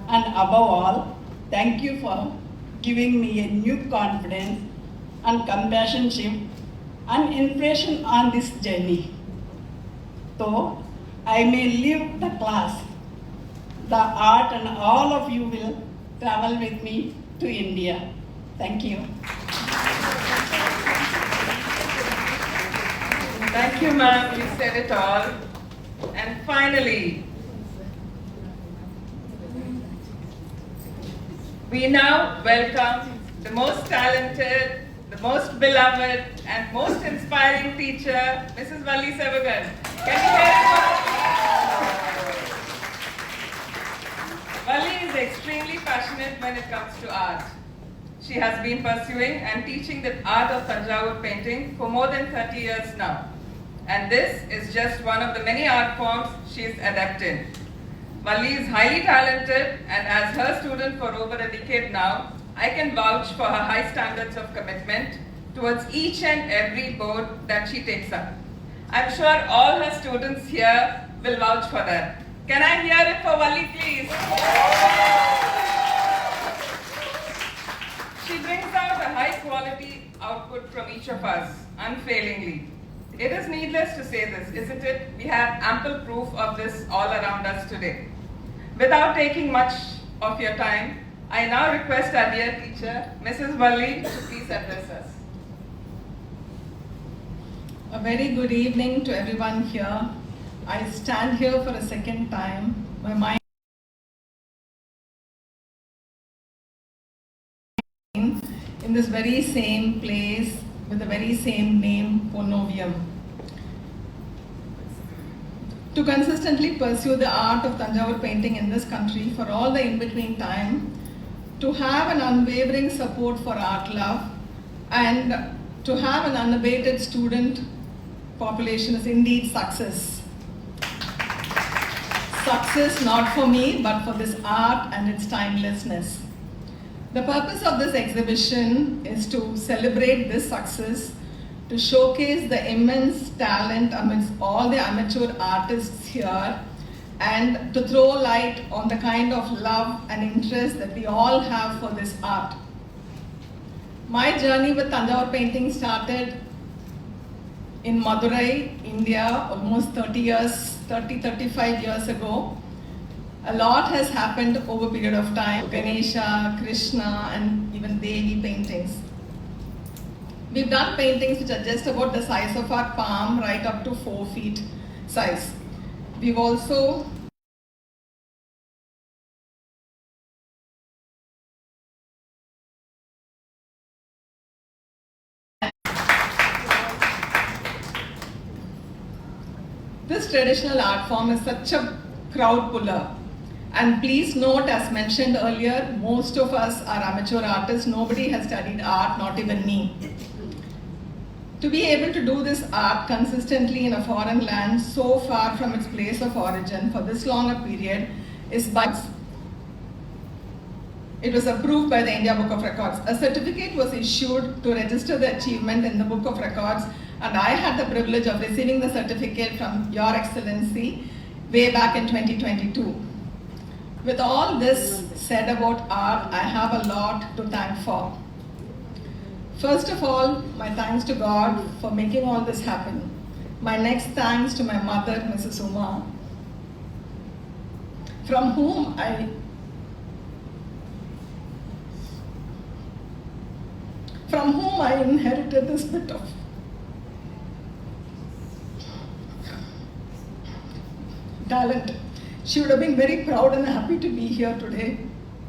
And above all, thank you for giving me a new confidence and compassion and inspiration on this journey. Though I may leave the class, the art and all of you will travel with me to India. Thank you. Thank you, ma'am. You said it all. And finally, we now welcome the most talented, the most beloved, and most inspiring teacher, Mrs. Valli Sevugan. Can you hear her? Valli is extremely passionate when it comes to art. She has been pursuing and teaching the art of Thanjavur painting for more than 30 years now. And this is just one of the many art forms she is adept in. Valli is highly talented, and as her student for over a decade now, I can vouch for her high standards of commitment towards each and every board that she takes up. I'm sure all her students here will vouch for that. Can I hear it for Valli, please? She brings out a high quality output from each of us, unfailingly. It is needless to say this, isn't it? We have ample proof of this all around us today. Without taking much of your time, I now request our dear teacher, Mrs. Valli, to please address us. A very good evening to everyone here. I stand here for a second time. My mind in this very same place with the very same name, PONNOVIYAM. To consistently pursue the art of Thanjavur painting in this country for all the in-between time, to have an unwavering support for art love, and to have an unabated student population is indeed success. Success not for me, but for this art and its timelessness. The purpose of this exhibition is to celebrate this success, to showcase the immense talent amidst all the amateur artists here, and to throw light on the kind of love and interest that we all have for this art. My journey with Thanjavur painting started in Madurai, India, almost 35 years ago. A lot has happened over a period of time. Ganesha, Krishna, and even Devi paintings. We've done paintings which are just about the size of our palm, right up to 4 feet size. We've also this traditional art form is such a crowd puller. And please note, as mentioned earlier, most of us are amateur artists. Nobody has studied art, not even me. To be able to do this art consistently in a foreign land so far from its place of origin for this long a period is it was approved by the India Book of Records. A certificate was issued to register the achievement in the Book of Records, and I had the privilege of receiving the certificate from Your Excellency way back in 2022. With all this said about art, I have a lot to thank for. First of all, my thanks to God for making all this happen. My next thanks to my mother, Mrs. Uma, from whom I inherited this bit of talent. She would have been very proud and happy to be here today.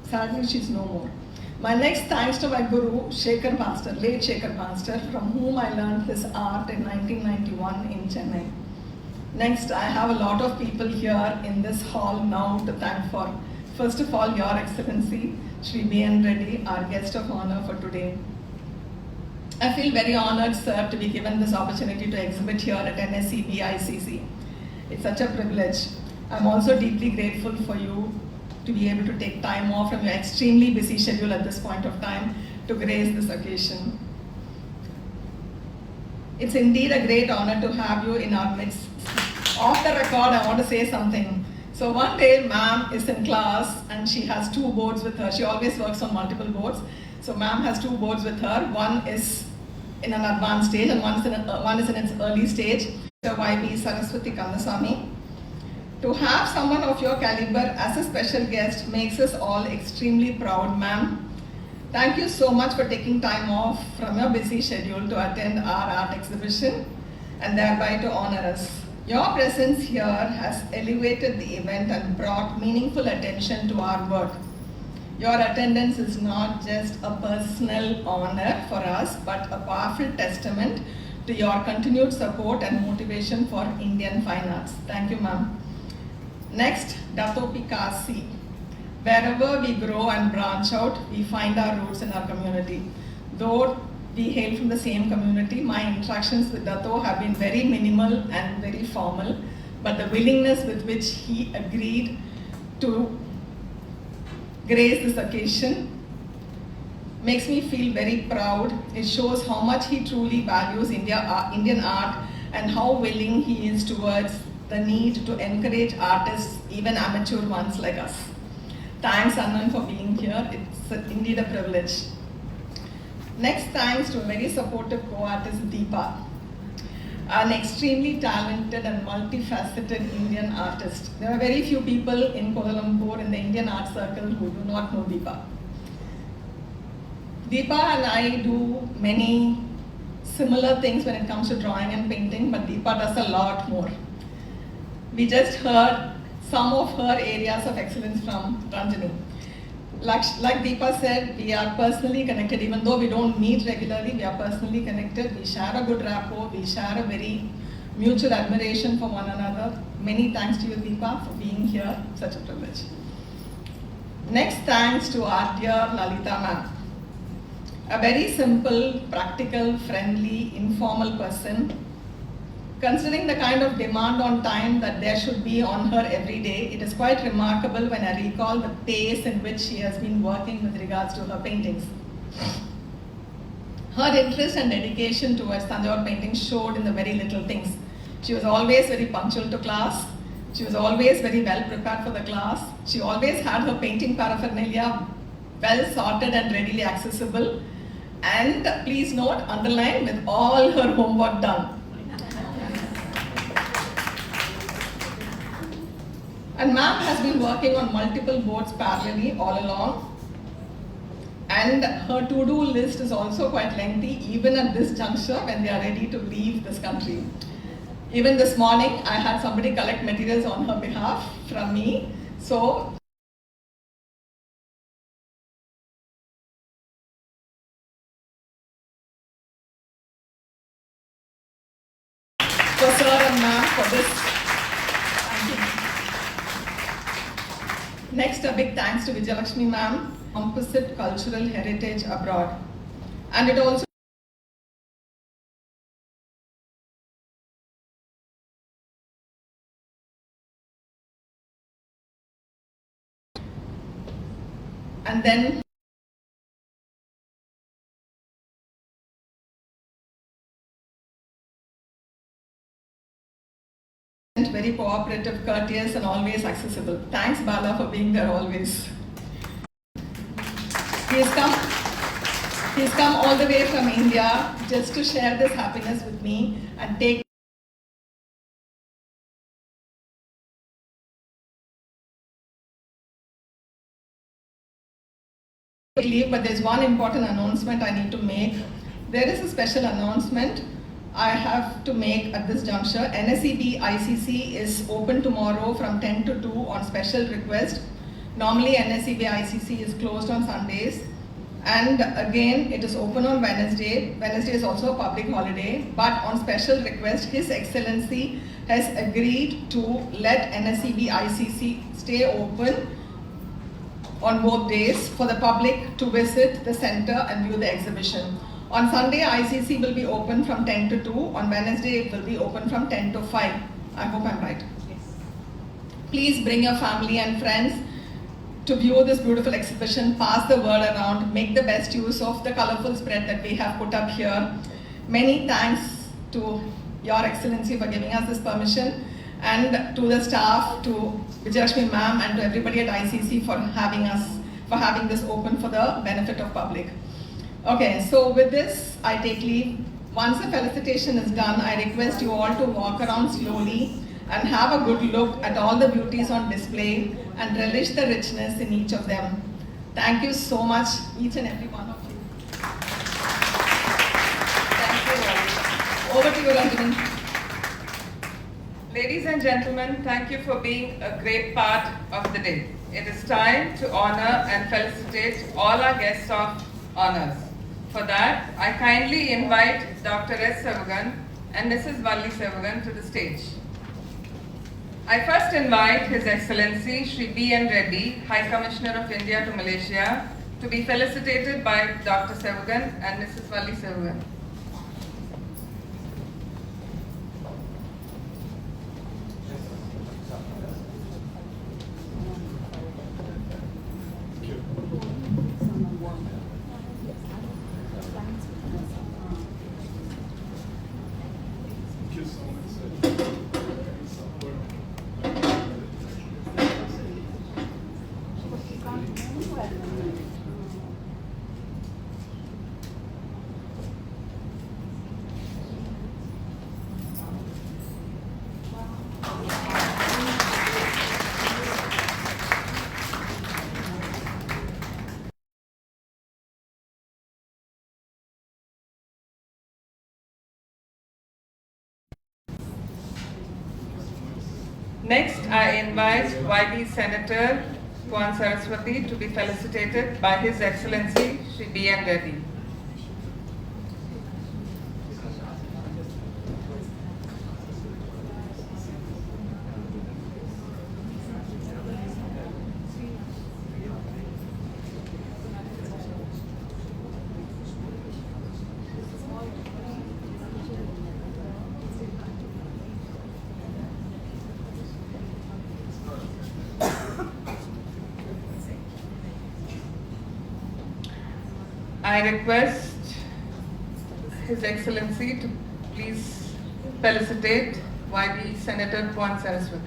Sadly, she's no more. My next thanks to my guru, Shekhar Master, late Shekhar Master, from whom I learned this art in 1991 in Chennai. Next, I have a lot of people here in this hall now to thank for. First of all, Your Excellency, Shri B.N. Reddy, our guest of honor for today. I feel very honored, sir, to be given this opportunity to exhibit here at NSC BICC. It's such a privilege. I'm also deeply grateful for you to be able to take time off from your extremely busy schedule at this point of time to grace this occasion. It's indeed a great honor to have you in our midst. Off the record, I want to say something. So one day, ma'am is in class and she has 2 boards with her. She always works on multiple boards. So ma'am has 2 boards with her. One is in an advanced stage and one is in its early stage. YB Saraswati Kandasamy. To have someone of your caliber as a special guest makes us all extremely proud, ma'am. Thank you so much for taking time off from your busy schedule to attend our art exhibition and thereby to honor us. Your presence here has elevated the event and brought meaningful attention to our work. Your attendance is not just a personal honor for us, but a powerful testament to your continued support and motivation for Indian fine arts. Thank you, ma'am. Next, Dato Pikasi. Wherever we grow and branch out, we find our roots in our community. Though we hail from the same community, my interactions with Dato have been very minimal and very formal, but the willingness with which he agreed to grace this occasion makes me feel very proud. It shows how much he truly values Indian art and how willing he is towards the need to encourage artists, even amateur ones like us. Thanks, Anand, for being here. It's indeed a privilege. Next, thanks to a very supportive co-artist, Deepa, an extremely talented and multifaceted Indian artist. There are very few people in Kuala Lumpur in the Indian art circle who do not know Deepa. Deepa and I do many similar things when it comes to drawing and painting, but Deepa does a lot more. We just heard some of her areas of excellence from Ranjani. Like Deepa said, we are personally connected. Even though we don't meet regularly, we are personally connected. We share a good rapport. We share a very mutual admiration for one another. Many thanks to you, Deepa, for being here. Such a privilege. Next, thanks to our dear Lalita ma'am. A very simple, practical, friendly, informal person. Considering the kind of demand on time that there should be on her every day, it is quite remarkable when I recall the pace in which she has been working with regards to her paintings. Her interest and dedication towards Thanjavur painting showed in the very little things. She was always very punctual to class. She was always very well prepared for the class. She always had her painting paraphernalia well sorted and readily accessible. And please note, underlined, with all her homework done. And ma'am has been working on multiple boards parallelly all along. And her to-do list is also quite lengthy, even at this juncture when they are ready to leave this country. Even this morning, I had somebody collect materials on her behalf from me. So, for sir and ma'am for this. Thank you. Next, a big thanks to Vijayalakshmi ma'am, composite cultural heritage abroad. And it also and then very cooperative, courteous, and always accessible. Thanks, Bala, for being there always. He has come. He's come all the way from India just to share this happiness with me and take leave, but there's one important announcement I need to make. There is a special announcement I have to make at this juncture. NSEB ICC is open tomorrow from 10 to 2 on special request. Normally NSEB ICC is closed on Sundays, and again it is open on Wednesday. Wednesday is also a public holiday, but on special request His Excellency has agreed to let NSEB ICC stay open on both days for the public to visit the center and view the exhibition. On Sunday, ICC will be open from 10 to 2. On Wednesday, it will be open from 10 to 5. I hope I'm right. Yes. Please bring your family and friends to view this beautiful exhibition, pass the word around, make the best use of the colorful spread that we have put up here. Many thanks to Your Excellency for giving us this permission, and to the staff, to Vijayalakshmi ma'am, and to everybody at ICC for having this open for the benefit of public. Okay, so with this, I take leave. Once the felicitation is done, I request you all to walk around slowly and have a good look at all the beauties on display and relish the richness in each of them. Thank you so much, each and every one of you. Thank you all. Over to you, Ranjan. Ladies and gentlemen, thank you for being a great part of the day. It is time to honor and felicitate all our guests of honors. For that, I kindly invite Dr. S. Sevugan and Mrs. Valli Sevugan to the stage. I first invite His Excellency Shri B. N. Reddy, High Commissioner of India to Malaysia, to be felicitated by Dr. Sevugan and Mrs. Valli Sevugan. Next, I invite YB Senator Puan Saraswati to be felicitated by His Excellency Shri B. N. Reddy. I request His Excellency to please felicitate YB Senator Puan Saraswati.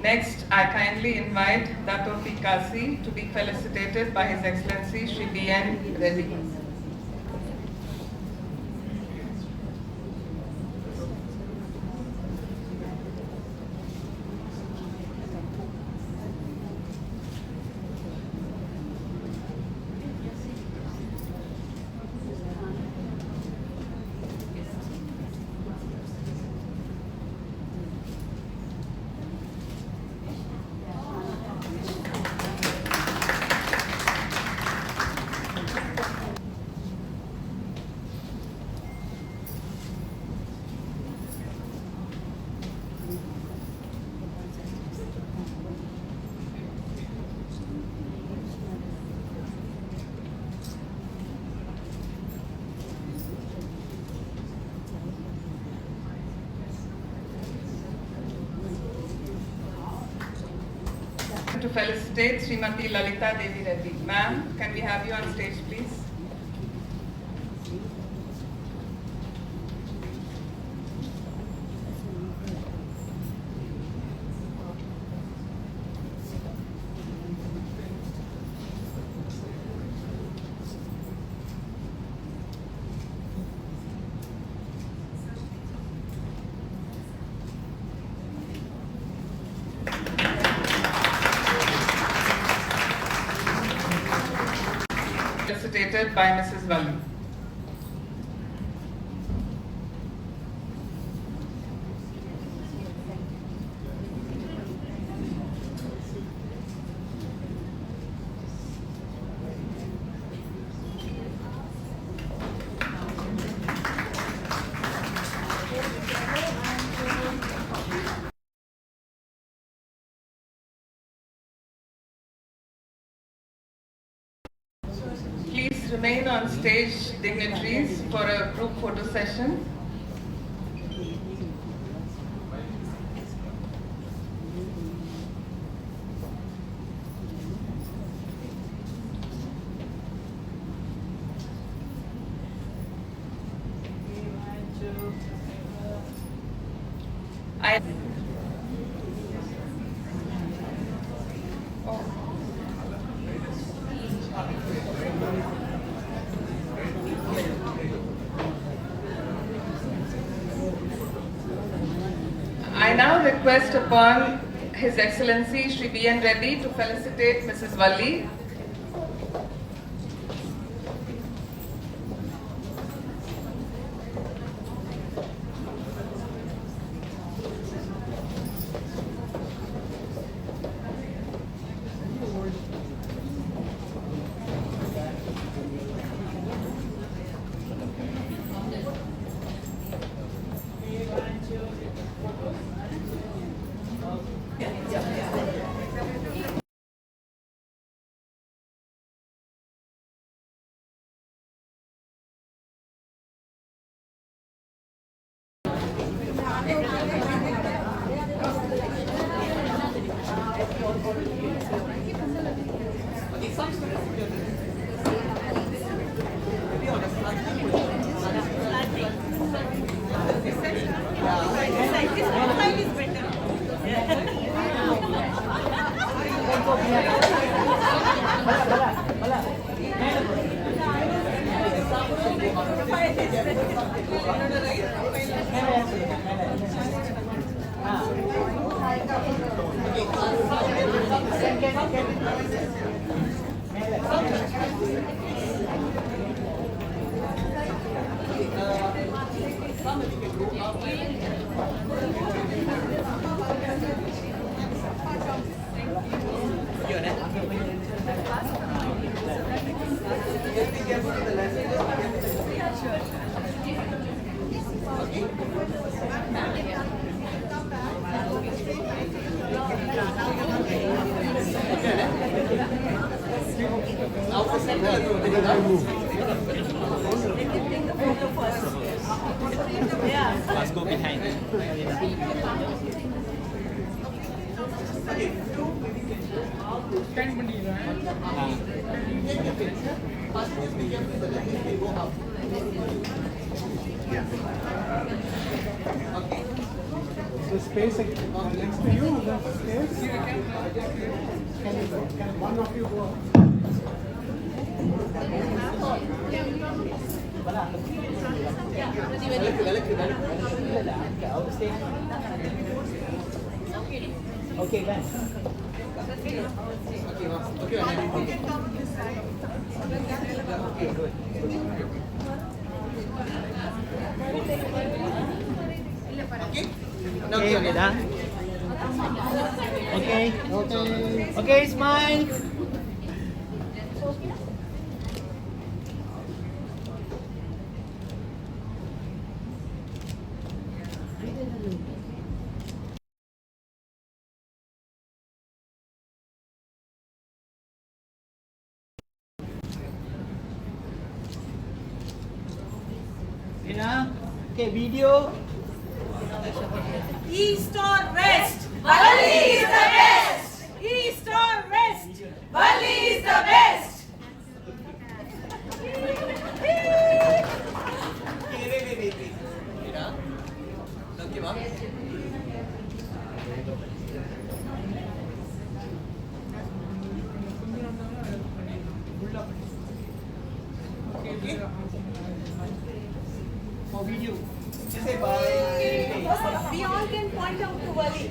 Next, I kindly invite Dato P. Kasi to be felicitated by His Excellency Shri B. N. Reddy. felicitate Srimati Lalita Devi Reddy. Ma'am, can we have you on stage, please? Felicitated by Mrs. Valli. Please remain on stage, dignitaries, for a group photo session. I now request upon His Excellency Shri B.N. Reddy to felicitate Mrs. Valli. Let's go behind. The space next to you, the space. Can one of you go? Okay, guys. Okay, good. Okay, okay, done. Okay. Okay. Okay, smile. Yeah. Okay, video. East or West? Valli is the best! East or West? Valli is the best. Okay, ma'am. For video. Just say bye. We all can point out to Valli.